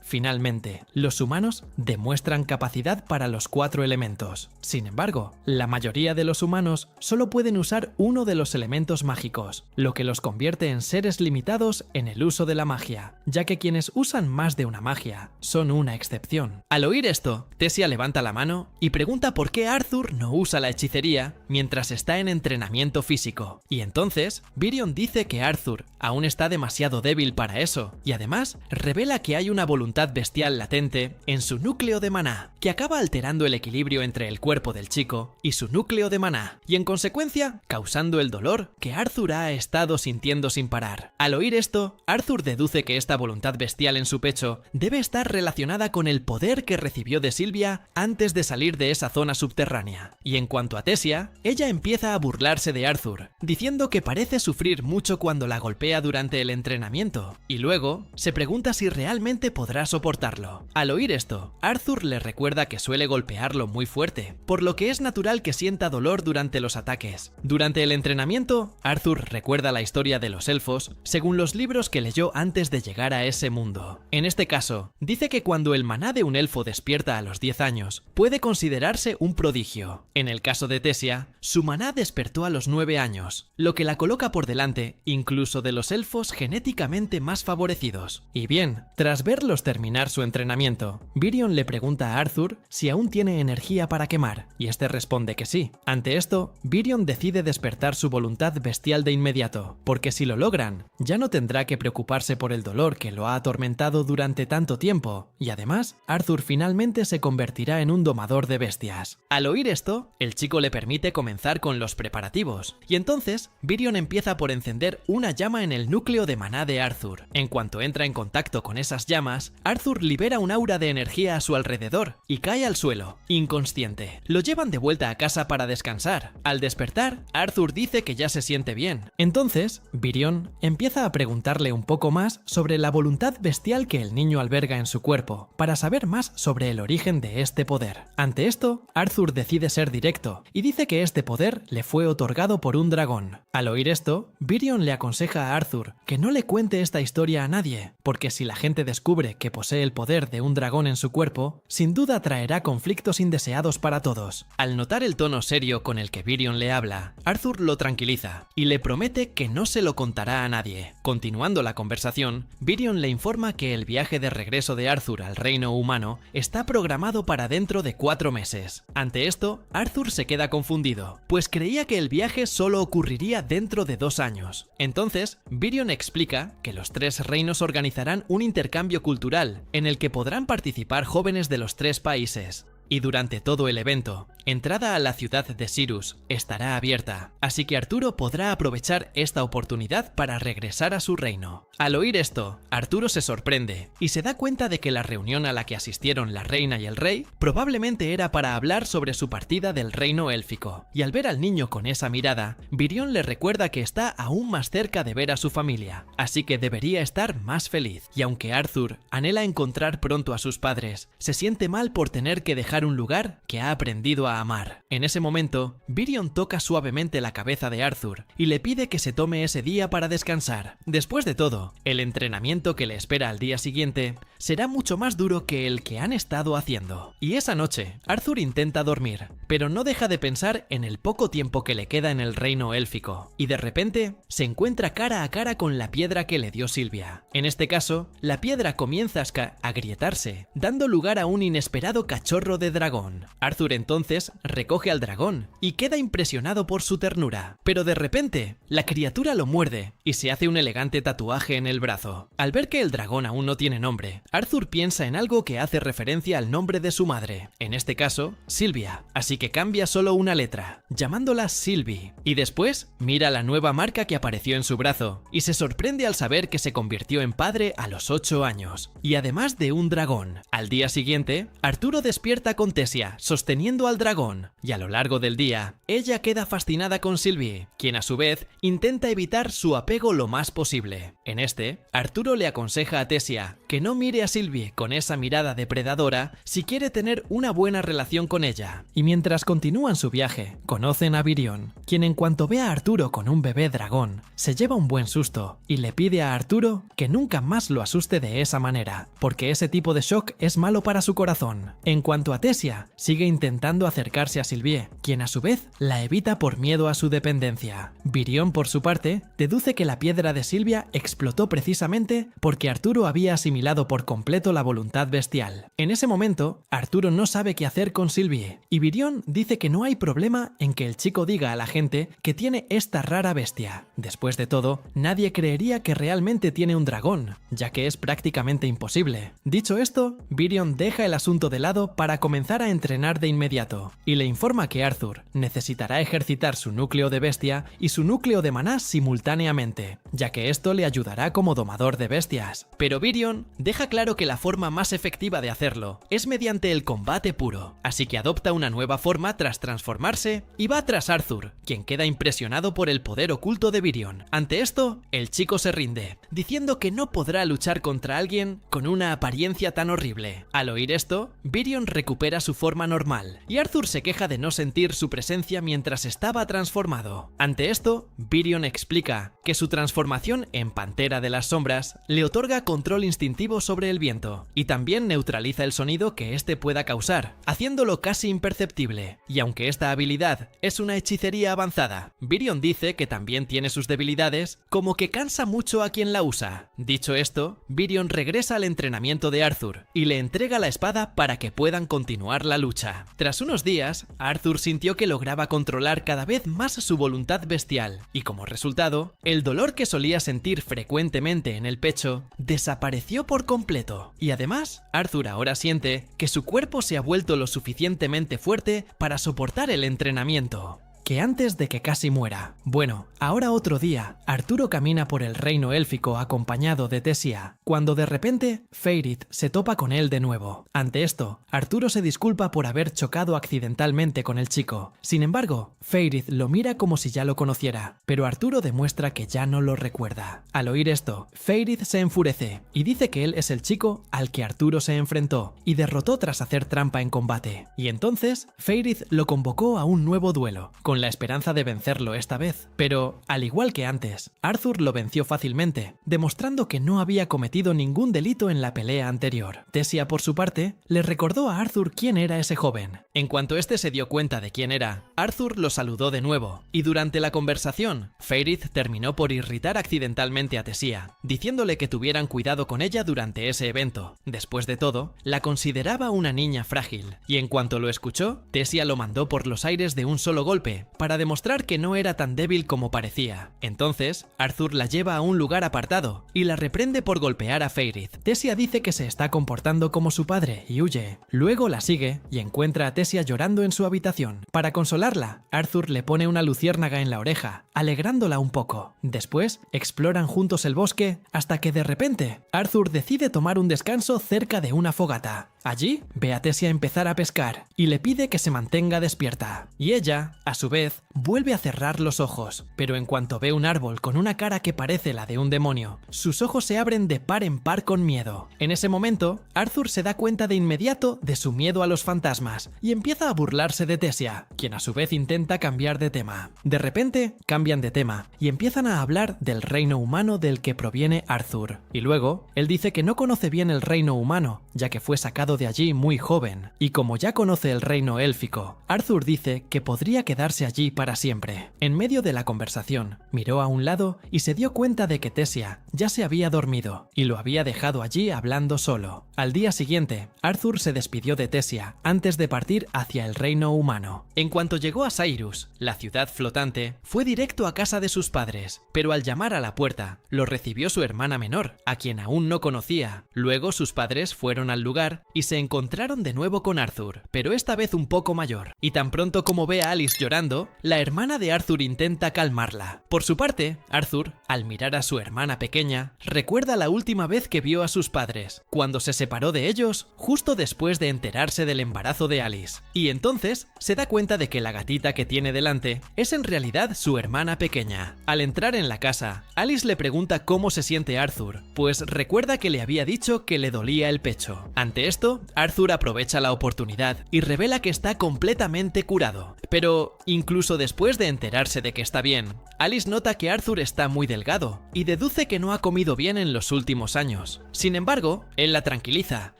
finalmente, los humanos demuestran capacidad para los 4 elementos. Sin embargo, la mayoría de los humanos solo pueden usar uno de los elementos mágicos, lo que los convierte en seres limitados en el uso de la magia, ya que quienes usan más de una magia son una excepción. Al oír esto, Tessia levanta la mano y pregunta por qué Arthur no usa la hechicería mientras está en entrenamiento físico. Y entonces, Virion dice que Arthur aún está demasiado débil para eso, y además revela que hay una voluntad bestial latente en su núcleo de maná, que acaba alterando el equilibrio entre el cuerpo del chico y su núcleo de maná, y en consecuencia causando el dolor que Arthur ha estado sintiendo sin parar. Al oír esto, Arthur deduce que esta voluntad bestial en su pecho debe estar relacionada con el poder que recibió de Sylvia antes de salir de esa zona subterránea. Y en cuanto a Tessia, ella empieza a burlarse de Arthur, diciendo que parece sufrir mucho cuando la golpea durante el entrenamiento, y luego se pregunta si realmente podrá soportarlo. Al oír esto, Arthur le recuerda que suele golpearlo muy fuerte, por lo que es natural que sienta dolor durante los ataques. Durante el entrenamiento, Arthur recuerda la historia de los elfos según los libros que leyó antes de llegar a ese mundo. En este caso, dice que cuando el maná de un elfo despierta a los 10 años, puede considerarse un prodigio. En el caso de Tessia, su maná despertó a los 9 años, lo que la coloca por delante incluso de los elfos genéticamente más favorecidos. Y bien, tras verlos terminar su entrenamiento, Virion le pregunta a Arthur si aún tiene energía para quemar, y este responde que sí. Ante esto, Virion decide despertar su voluntad bestial de inmediato, porque si lo logran, ya no tendrá que preocuparse por el dolor que lo ha atormentado durante tanto tiempo, y además, Arthur finalmente se convertirá en un domador de bestias. Al oír esto, el chico le permite comenzar con los preparativos, y entonces Virion empieza por encender una llama en el núcleo de maná de Arthur. En cuanto entra en contacto con esas llamas, Arthur libera un aura de energía a su alrededor y cae al suelo, inconsciente. Lo llevan de vuelta a casa para descansar. Al despertar, Arthur dice que ya se siente bien. Entonces, Virion empieza a preguntarle un poco más sobre la voluntad bestial que el niño alberga en su cuerpo, para saber más sobre el origen de este poder. Ante esto, Arthur decide ser directo y dice que este poder le fue otorgado por un dragón. Al oír esto, Virion le aconseja a Arthur que no le cuente esta historia a nadie, porque si la gente descubre que posee el poder de un dragón en su cuerpo, sin duda traerá conflictos indeseados para todos. Al notar el tono serio con el que Virion le habla, Arthur lo tranquiliza y le promete que no se lo contará a nadie. Continuando la conversación, Virion le informa que el viaje de regreso de Arthur al reino humano está programado para dentro de 4 meses. Ante esto, Arthur se queda confundido, pues creía que el viaje solo ocurriría dentro de 2 años. Entonces, Virion explica que los 3 reinos organizarán un intercambio cultural en el que podrán participar jóvenes de los 3 países. Y durante todo el evento, entrada a la ciudad de Sirius estará abierta, así que Arturo podrá aprovechar esta oportunidad para regresar a su reino. Al oír esto, Arturo se sorprende y se da cuenta de que la reunión a la que asistieron la reina y el rey probablemente era para hablar sobre su partida del reino élfico. Y al ver al niño con esa mirada, Virion le recuerda que está aún más cerca de ver a su familia, así que debería estar más feliz. Y aunque Arthur anhela encontrar pronto a sus padres, se siente mal por tener que dejar un lugar que ha aprendido a amar. En ese momento, Virion toca suavemente la cabeza de Arthur y le pide que se tome ese día para descansar. Después de todo, el entrenamiento que le espera al día siguiente será mucho más duro que el que han estado haciendo. Y esa noche, Arthur intenta dormir, pero no deja de pensar en el poco tiempo que le queda en el reino élfico, y de repente se encuentra cara a cara con la piedra que le dio Sylvia. En este caso, la piedra comienza a agrietarse, dando lugar a un inesperado cachorro de dragón. Arthur entonces recoge al dragón y queda impresionado por su ternura, pero de repente la criatura lo muerde y se hace un elegante tatuaje en el brazo. Al ver que el dragón aún no tiene nombre, Arthur piensa en algo que hace referencia al nombre de su madre, en este caso, Sylvia, así que cambia solo una letra, llamándola Sylvie, y después mira la nueva marca que apareció en su brazo y se sorprende al saber que se convirtió en padre a los 8 años, y además de un dragón. Al día siguiente, Arturo despierta con Tessia, sosteniendo al dragón, y a lo largo del día, ella queda fascinada con Sylvie, quien a su vez intenta evitar su apego lo más posible. En este, Arturo le aconseja a Tessia que no mire a Sylvie con esa mirada depredadora si quiere tener una buena relación con ella. Y mientras continúan su viaje, conocen a Virion, quien en cuanto ve a Arturo con un bebé dragón, se lleva un buen susto y le pide a Arturo que nunca más lo asuste de esa manera, porque ese tipo de shock es malo para su corazón. En cuanto a Tessia, sigue intentando acercarse a Sylvie, quien a su vez la evita por miedo a su dependencia. Virion, por su parte, deduce que la piedra de Sylvia explotó precisamente porque Arturo había asimilado por completo la voluntad bestial. En ese momento, Arturo no sabe qué hacer con Sylvie, y Virion dice que no hay problema en que el chico diga a la gente que tiene esta rara bestia. Después de todo, nadie creería que realmente tiene un dragón, ya que es prácticamente imposible. Dicho esto, Virion deja el asunto de lado para comenzar a entrenar de inmediato, y le informa que Arthur necesitará ejercitar su núcleo de bestia y su núcleo de maná simultáneamente, ya que esto le ayudará como domador de bestias. Pero Virion deja claro que la forma más efectiva de hacerlo es mediante el combate puro, así que adopta una nueva forma tras transformarse y va tras Arthur, quien queda impresionado por el poder oculto de Virion. Ante esto, el chico se rinde, diciendo que no podrá luchar contra alguien con una apariencia tan horrible. Al oír esto, Virion recupera su forma normal, y Arthur se queja de no sentir su presencia mientras estaba transformado. Ante esto, Virion explica que su transformación en Pantera de las Sombras le otorga control instintivo sobre el viento, y también neutraliza el sonido que éste pueda causar, haciéndolo casi imperceptible. Y aunque esta habilidad es una hechicería avanzada, Virion dice que también tiene sus debilidades, como que cansa mucho a quien la usa. Dicho esto, Virion regresa al entrenamiento de Arthur y le entrega la espada para que puedan continuar la lucha. Tras unos días, Arthur sintió que lograba controlar cada vez más su voluntad bestial, y como resultado, el dolor que solía sentir frecuentemente en el pecho desapareció por completo. completo. Y además, Arthur ahora siente que su cuerpo se ha vuelto lo suficientemente fuerte para soportar el entrenamiento. Que antes de que casi muera. Bueno, ahora otro día, Arturo camina por el reino élfico acompañado de Tessia, cuando de repente, Fëanor se topa con él de nuevo. Ante esto, Arturo se disculpa por haber chocado accidentalmente con el chico. Sin embargo, Fëanor lo mira como si ya lo conociera, pero Arturo demuestra que ya no lo recuerda. Al oír esto, Fëanor se enfurece y dice que él es el chico al que Arturo se enfrentó y derrotó tras hacer trampa en combate. Y entonces, Fëanor lo convocó a un nuevo duelo, con la esperanza de vencerlo esta vez. Pero, al igual que antes, Arthur lo venció fácilmente, demostrando que no había cometido ningún delito en la pelea anterior. Tessia, por su parte, le recordó a Arthur quién era ese joven. En cuanto este se dio cuenta de quién era, Arthur lo saludó de nuevo, y durante la conversación, Fëanor terminó por irritar accidentalmente a Tessia, diciéndole que tuvieran cuidado con ella durante ese evento. Después de todo, la consideraba una niña frágil, y en cuanto lo escuchó, Tessia lo mandó por los aires de un solo golpe, para demostrar que no era tan débil como parecía. Entonces, Arthur la lleva a un lugar apartado y la reprende por golpear a Fëanor. Tessia dice que se está comportando como su padre y huye. Luego la sigue y encuentra a Tessia llorando en su habitación. Para consolarla, Arthur le pone una luciérnaga en la oreja, alegrándola un poco. Después, exploran juntos el bosque hasta que de repente, Arthur decide tomar un descanso cerca de una fogata. Allí, ve a Tessia empezar a pescar y le pide que se mantenga despierta. Y ella, a su vez, vuelve a cerrar los ojos, pero en cuanto ve un árbol con una cara que parece la de un demonio, sus ojos se abren de par en par con miedo. En ese momento, Arthur se da cuenta de inmediato de su miedo a los fantasmas y empieza a burlarse de Tessia, quien a su vez intenta cambiar de tema. De repente, cambian de tema y empiezan a hablar del reino humano del que proviene Arthur. Y luego, él dice que no conoce bien el reino humano, ya que fue sacado de allí muy joven, y como ya conoce el reino élfico, Arthur dice que podría quedarse allí para siempre. En medio de la conversación, miró a un lado y se dio cuenta de que Tessia ya se había dormido y lo había dejado allí hablando solo. Al día siguiente, Arthur se despidió de Tessia antes de partir hacia el reino humano. En cuanto llegó a Cyrus, la ciudad flotante, fue directo a casa de sus padres, pero al llamar a la puerta, lo recibió su hermana menor, a quien aún no conocía. Luego sus padres fueron al lugar y se encontraron de nuevo con Arthur, pero esta vez un poco mayor. Y tan pronto como ve a Alice llorando, la hermana de Arthur intenta calmarla. Por su parte, Arthur, al mirar a su hermana pequeña, recuerda la última vez que vio a sus padres, cuando se separó de ellos justo después de enterarse del embarazo de Alice. Y entonces se da cuenta de que la gatita que tiene delante es en realidad su hermana pequeña. Al entrar en la casa, Alice le pregunta cómo se siente Arthur, pues recuerda que le había dicho que le dolía el pecho. Ante esto, Arthur aprovecha la oportunidad y revela que está completamente curado. Pero, incluso después de enterarse de que está bien, Alice nota que Arthur está muy delgado y deduce que no ha comido bien en los últimos años. Sin embargo, él la tranquiliza,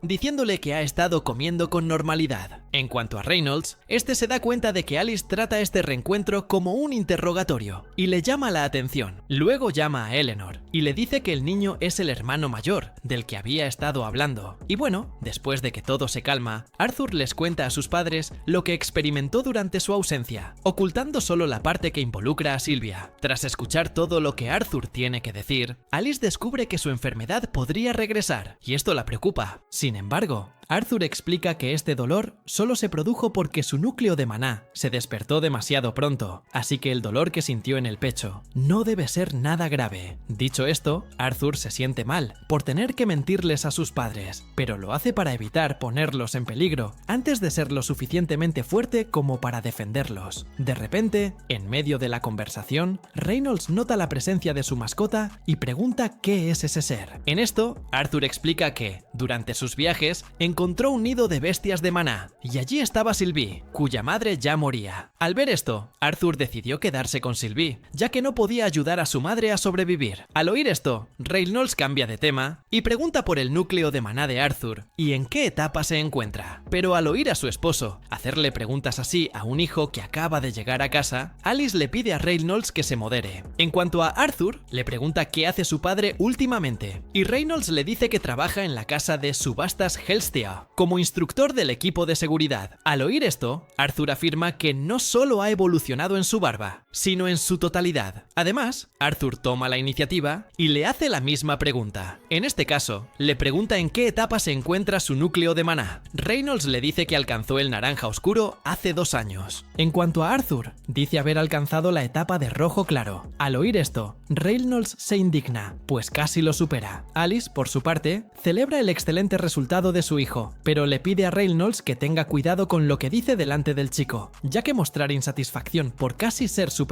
diciéndole que ha estado comiendo con normalidad. En cuanto a Reynolds, este se da cuenta de que Alice trata este reencuentro como un interrogatorio y le llama la atención. Luego llama a Eleanor y le dice que el niño es el hermano mayor del que había estado hablando. Y bueno, después de que todo se calma, Arthur les cuenta a sus padres lo que experimentó durante su ausencia, ocultando solo la parte que involucra a Sylvia. Tras escuchar todo lo que Arthur tiene que decir, Alice descubre que su enfermedad podría regresar, y esto la preocupa. Sin embargo, Arthur explica que este dolor solo se produjo porque su núcleo de maná se despertó demasiado pronto, así que el dolor que sintió en el pecho no debe ser nada grave. Dicho esto, Arthur se siente mal por tener que mentirles a sus padres, pero lo hace para evitar ponerlos en peligro antes de ser lo suficientemente fuerte como para defenderlos. De repente, en medio de la conversación, Reynolds nota la presencia de su mascota y pregunta qué es ese ser. En esto, Arthur explica que, durante sus viajes, encontró un nido de bestias de maná, y allí estaba Sylvie, cuya madre ya moría. Al ver esto, Arthur decidió quedarse con Sylvie, ya que no podía ayudar a su madre a sobrevivir. Al oír esto, Reynolds cambia de tema y pregunta por el núcleo de maná de Arthur y en qué etapa se encuentra. Pero al oír a su esposo hacerle preguntas así a un hijo que acaba de llegar a casa, Alice le pide a Reynolds que se modere. En cuanto a Arthur, le pregunta qué hace su padre últimamente, y Reynolds le dice que trabaja en la casa de subastas Helstia como instructor del equipo de seguridad. Al oír esto, Arthur afirma que no solo ha evolucionado en su barba, sino en su totalidad. Además, Arthur toma la iniciativa y le hace la misma pregunta. En este caso, le pregunta en qué etapa se encuentra su núcleo de maná. Reynolds le dice que alcanzó el naranja oscuro hace 2 años. En cuanto a Arthur, dice haber alcanzado la etapa de rojo claro. Al oír esto, Reynolds se indigna, pues casi lo supera. Alice, por su parte, celebra el excelente resultado de su hijo, pero le pide a Reynolds que tenga cuidado con lo que dice delante del chico, ya que mostrar insatisfacción por casi ser superado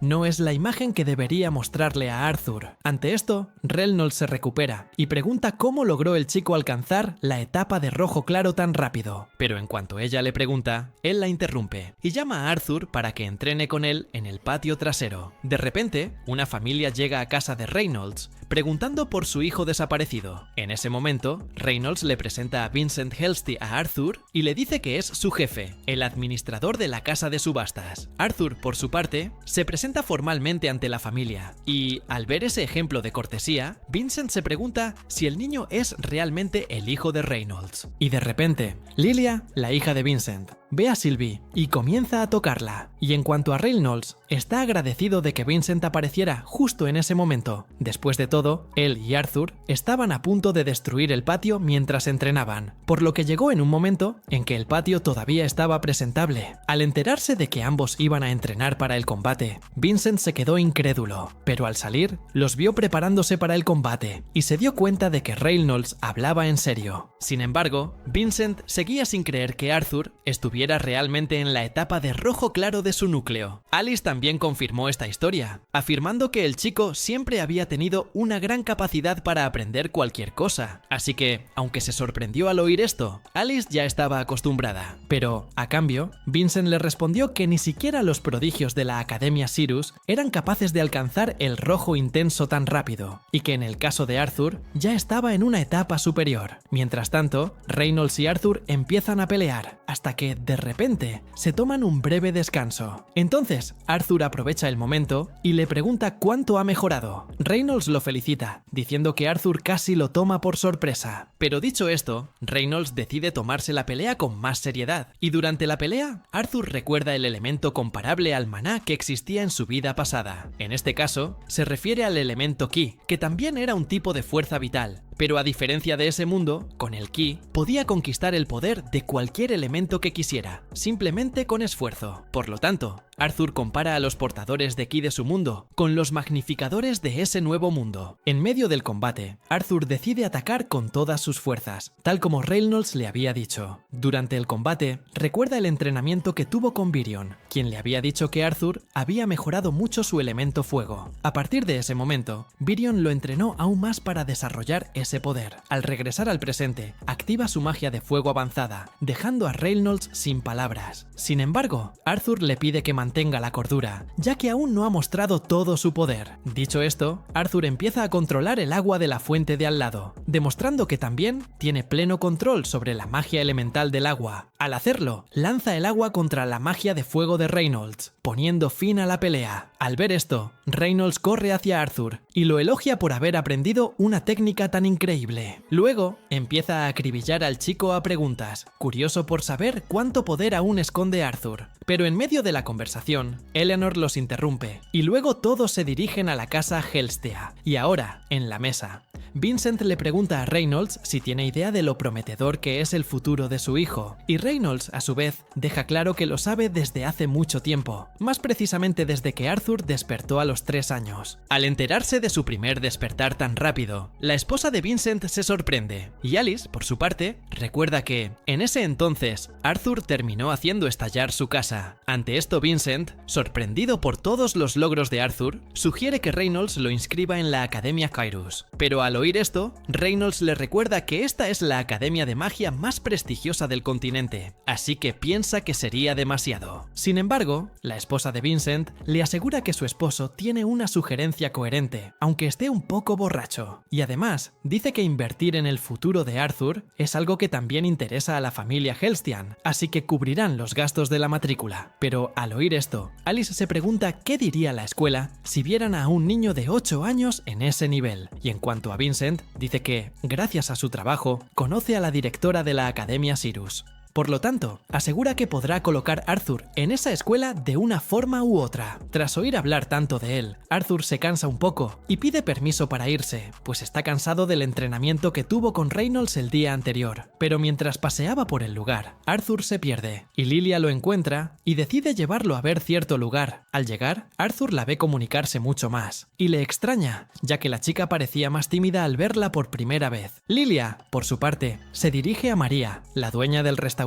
no es la imagen que debería mostrarle a Arthur. Ante esto, Reynolds se recupera y pregunta cómo logró el chico alcanzar la etapa de rojo claro tan rápido. Pero en cuanto ella le pregunta, él la interrumpe y llama a Arthur para que entrene con él en el patio trasero. De repente, una familia llega a casa de Reynolds preguntando por su hijo desaparecido. En ese momento, Reynolds le presenta a Vincent Helsty a Arthur y le dice que es su jefe, el administrador de la casa de subastas. Arthur, por su parte, se presenta formalmente ante la familia y, al ver ese ejemplo de cortesía, Vincent se pregunta si el niño es realmente el hijo de Reynolds. Y de repente, Lilia, la hija de Vincent, ve a Sylvie y comienza a tocarla. Y en cuanto a Reynolds, está agradecido de que Vincent apareciera justo en ese momento. Después de todo, él y Arthur estaban a punto de destruir el patio mientras entrenaban, por lo que llegó en un momento en que el patio todavía estaba presentable. Al enterarse de que ambos iban a entrenar para el combate, Vincent se quedó incrédulo, pero al salir, los vio preparándose para el combate y se dio cuenta de que Reynolds hablaba en serio. Sin embargo, Vincent seguía sin creer que Arthur estuviera realmente en la etapa de rojo claro de su núcleo. Alice también confirmó esta historia, afirmando que el chico siempre había tenido una gran capacidad para aprender cualquier cosa. Así que, aunque se sorprendió al oír esto, Alice ya estaba acostumbrada. Pero, a cambio, Vincent le respondió que ni siquiera los prodigios de la Academia Sirius eran capaces de alcanzar el rojo intenso tan rápido, y que en el caso de Arthur ya estaba en una etapa superior. Mientras tanto, Reynolds y Arthur empiezan a pelear, hasta que, de repente, se toman un breve descanso. Entonces, Arthur aprovecha el momento y le pregunta cuánto ha mejorado. Reynolds lo felicita, diciendo que Arthur casi lo toma por sorpresa. Pero dicho esto, Reynolds decide tomarse la pelea con más seriedad, y durante la pelea, Arthur recuerda el elemento comparable al maná que existía en su vida pasada. En este caso, se refiere al elemento ki, que también era un tipo de fuerza vital. Pero a diferencia de ese mundo, con el ki, podía conquistar el poder de cualquier elemento que quisiera, simplemente con esfuerzo. Por lo tanto, Arthur compara a los portadores de ki de su mundo con los magnificadores de ese nuevo mundo. En medio del combate, Arthur decide atacar con todas sus fuerzas, tal como Reynolds le había dicho. Durante el combate, recuerda el entrenamiento que tuvo con Virion, quien le había dicho que Arthur había mejorado mucho su elemento fuego. A partir de ese momento, Virion lo entrenó aún más para desarrollar ese poder. Al regresar al presente, activa su magia de fuego avanzada, dejando a Reynolds sin palabras. Sin embargo, Arthur le pide que mantenga la cordura, ya que aún no ha mostrado todo su poder. Dicho esto, Arthur empieza a controlar el agua de la fuente de al lado, demostrando que también tiene pleno control sobre la magia elemental del agua. Al hacerlo, lanza el agua contra la magia de fuego de Reynolds, poniendo fin a la pelea. Al ver esto, Reynolds corre hacia Arthur y lo elogia por haber aprendido una técnica tan increíble. Luego, empieza a acribillar al chico a preguntas, curioso por saber cuánto poder aún esconde Arthur. Pero en medio de la conversación, Eleanor los interrumpe y luego todos se dirigen a la casa Helstea. Y ahora, en la mesa, Vincent le pregunta a Reynolds si tiene idea de lo prometedor que es el futuro de su hijo, y Reynolds, a su vez, deja claro que lo sabe desde hace mucho tiempo, más precisamente desde que Arthur despertó a los 3 años. Al enterarse de su primer despertar tan rápido, la esposa de Vincent se sorprende, y Alice, por su parte, recuerda que, en ese entonces, Arthur terminó haciendo estallar su casa. Ante esto, Vincent, sorprendido por todos los logros de Arthur, sugiere que Reynolds lo inscriba en la Academia Kyrus, pero al oír esto, Reynolds le recuerda que esta es la academia de magia más prestigiosa del continente, así que piensa que sería demasiado. Sin embargo, la esposa de Vincent le asegura que su esposo tiene una sugerencia coherente, aunque esté un poco borracho, y además dice que invertir en el futuro de Arthur es algo que también interesa a la familia Helstian, así que cubrirán los gastos de la matrícula. Pero al oír esto, Alice se pregunta qué diría la escuela si vieran a un niño de 8 años en ese nivel, y en cuanto a Vincent, dice que, gracias a su trabajo, conoce a la directora de la Academia Sirius. Por lo tanto, asegura que podrá colocar a Arthur en esa escuela de una forma u otra. Tras oír hablar tanto de él, Arthur se cansa un poco y pide permiso para irse, pues está cansado del entrenamiento que tuvo con Reynolds el día anterior. Pero mientras paseaba por el lugar, Arthur se pierde y Lilia lo encuentra y decide llevarlo a ver cierto lugar. Al llegar, Arthur la ve comunicarse mucho más y le extraña, ya que la chica parecía más tímida al verla por primera vez. Lilia, por su parte, se dirige a María, la dueña del restaurante,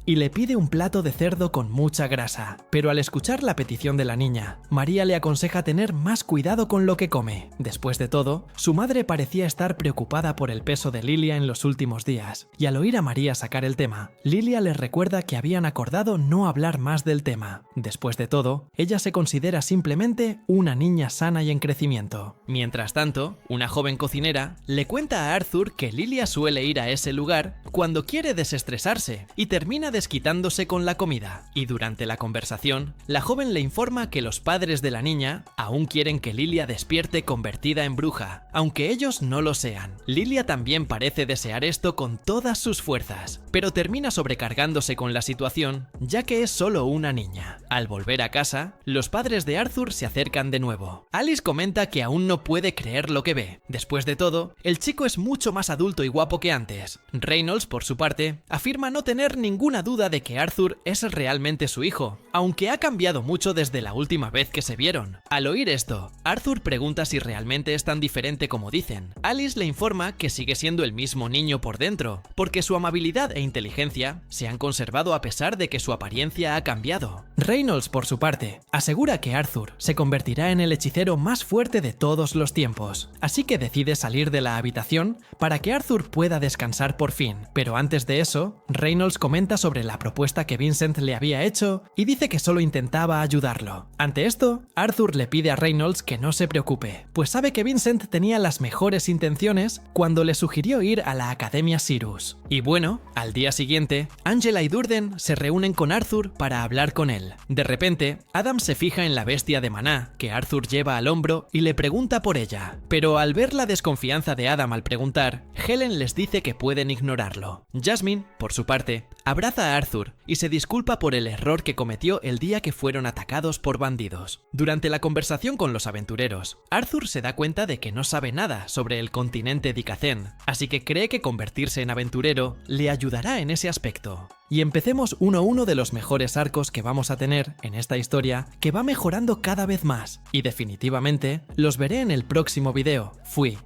y le pide un plato de cerdo con mucha grasa. Pero al escuchar la petición de la niña, María le aconseja tener más cuidado con lo que come. Después de todo, su madre parecía estar preocupada por el peso de Lilia en los últimos días, y al oír a María sacar el tema, Lilia les recuerda que habían acordado no hablar más del tema. Después de todo, ella se considera simplemente una niña sana y en crecimiento. Mientras tanto, una joven cocinera le cuenta a Arthur que Lilia suele ir a ese lugar cuando quiere desestresarse y termina desquitándose con la comida. Y durante la conversación, la joven le informa que los padres de la niña aún quieren que Lilia despierte convertida en bruja, aunque ellos no lo sean. Lilia también parece desear esto con todas sus fuerzas, pero termina sobrecargándose con la situación, ya que es solo una niña. Al volver a casa, los padres de Arthur se acercan de nuevo. Alice comenta que aún no puede creer lo que ve. Después de todo, el chico es mucho más adulto y guapo que antes. Reynolds, por su parte, afirma no tener ninguna duda de que Arthur es realmente su hijo, aunque ha cambiado mucho desde la última vez que se vieron. Al oír esto, Arthur pregunta si realmente es tan diferente como dicen. Alice le informa que sigue siendo el mismo niño por dentro, porque su amabilidad e inteligencia se han conservado a pesar de que su apariencia ha cambiado. Reynolds, por su parte, asegura que Arthur se convertirá en el hechicero más fuerte de todos los tiempos, así que decide salir de la habitación para que Arthur pueda descansar por fin. Pero antes de eso, Reynolds comenta sobre la propuesta que Vincent le había hecho y dice que solo intentaba ayudarlo. Ante esto, Arthur le pide a Reynolds que no se preocupe, pues sabe que Vincent tenía las mejores intenciones cuando le sugirió ir a la Academia Sirius. Y bueno, al día siguiente, Angela y Durden se reúnen con Arthur para hablar con él. De repente, Adam se fija en la bestia de maná que Arthur lleva al hombro y le pregunta por ella. Pero al ver la desconfianza de Adam al preguntar, Helen les dice que pueden ignorarlo. Jasmine, por su parte, abraza a Arthur y se disculpa por el error que cometió el día que fueron atacados por bandidos. Durante la conversación con los aventureros, Arthur se da cuenta de que no sabe nada sobre el continente Dicacén, así que cree que convertirse en aventurero le ayudará en ese aspecto. Y empecemos uno de los mejores arcos que vamos a tener en esta historia, que va mejorando cada vez más, y definitivamente los veré en el próximo video. Fui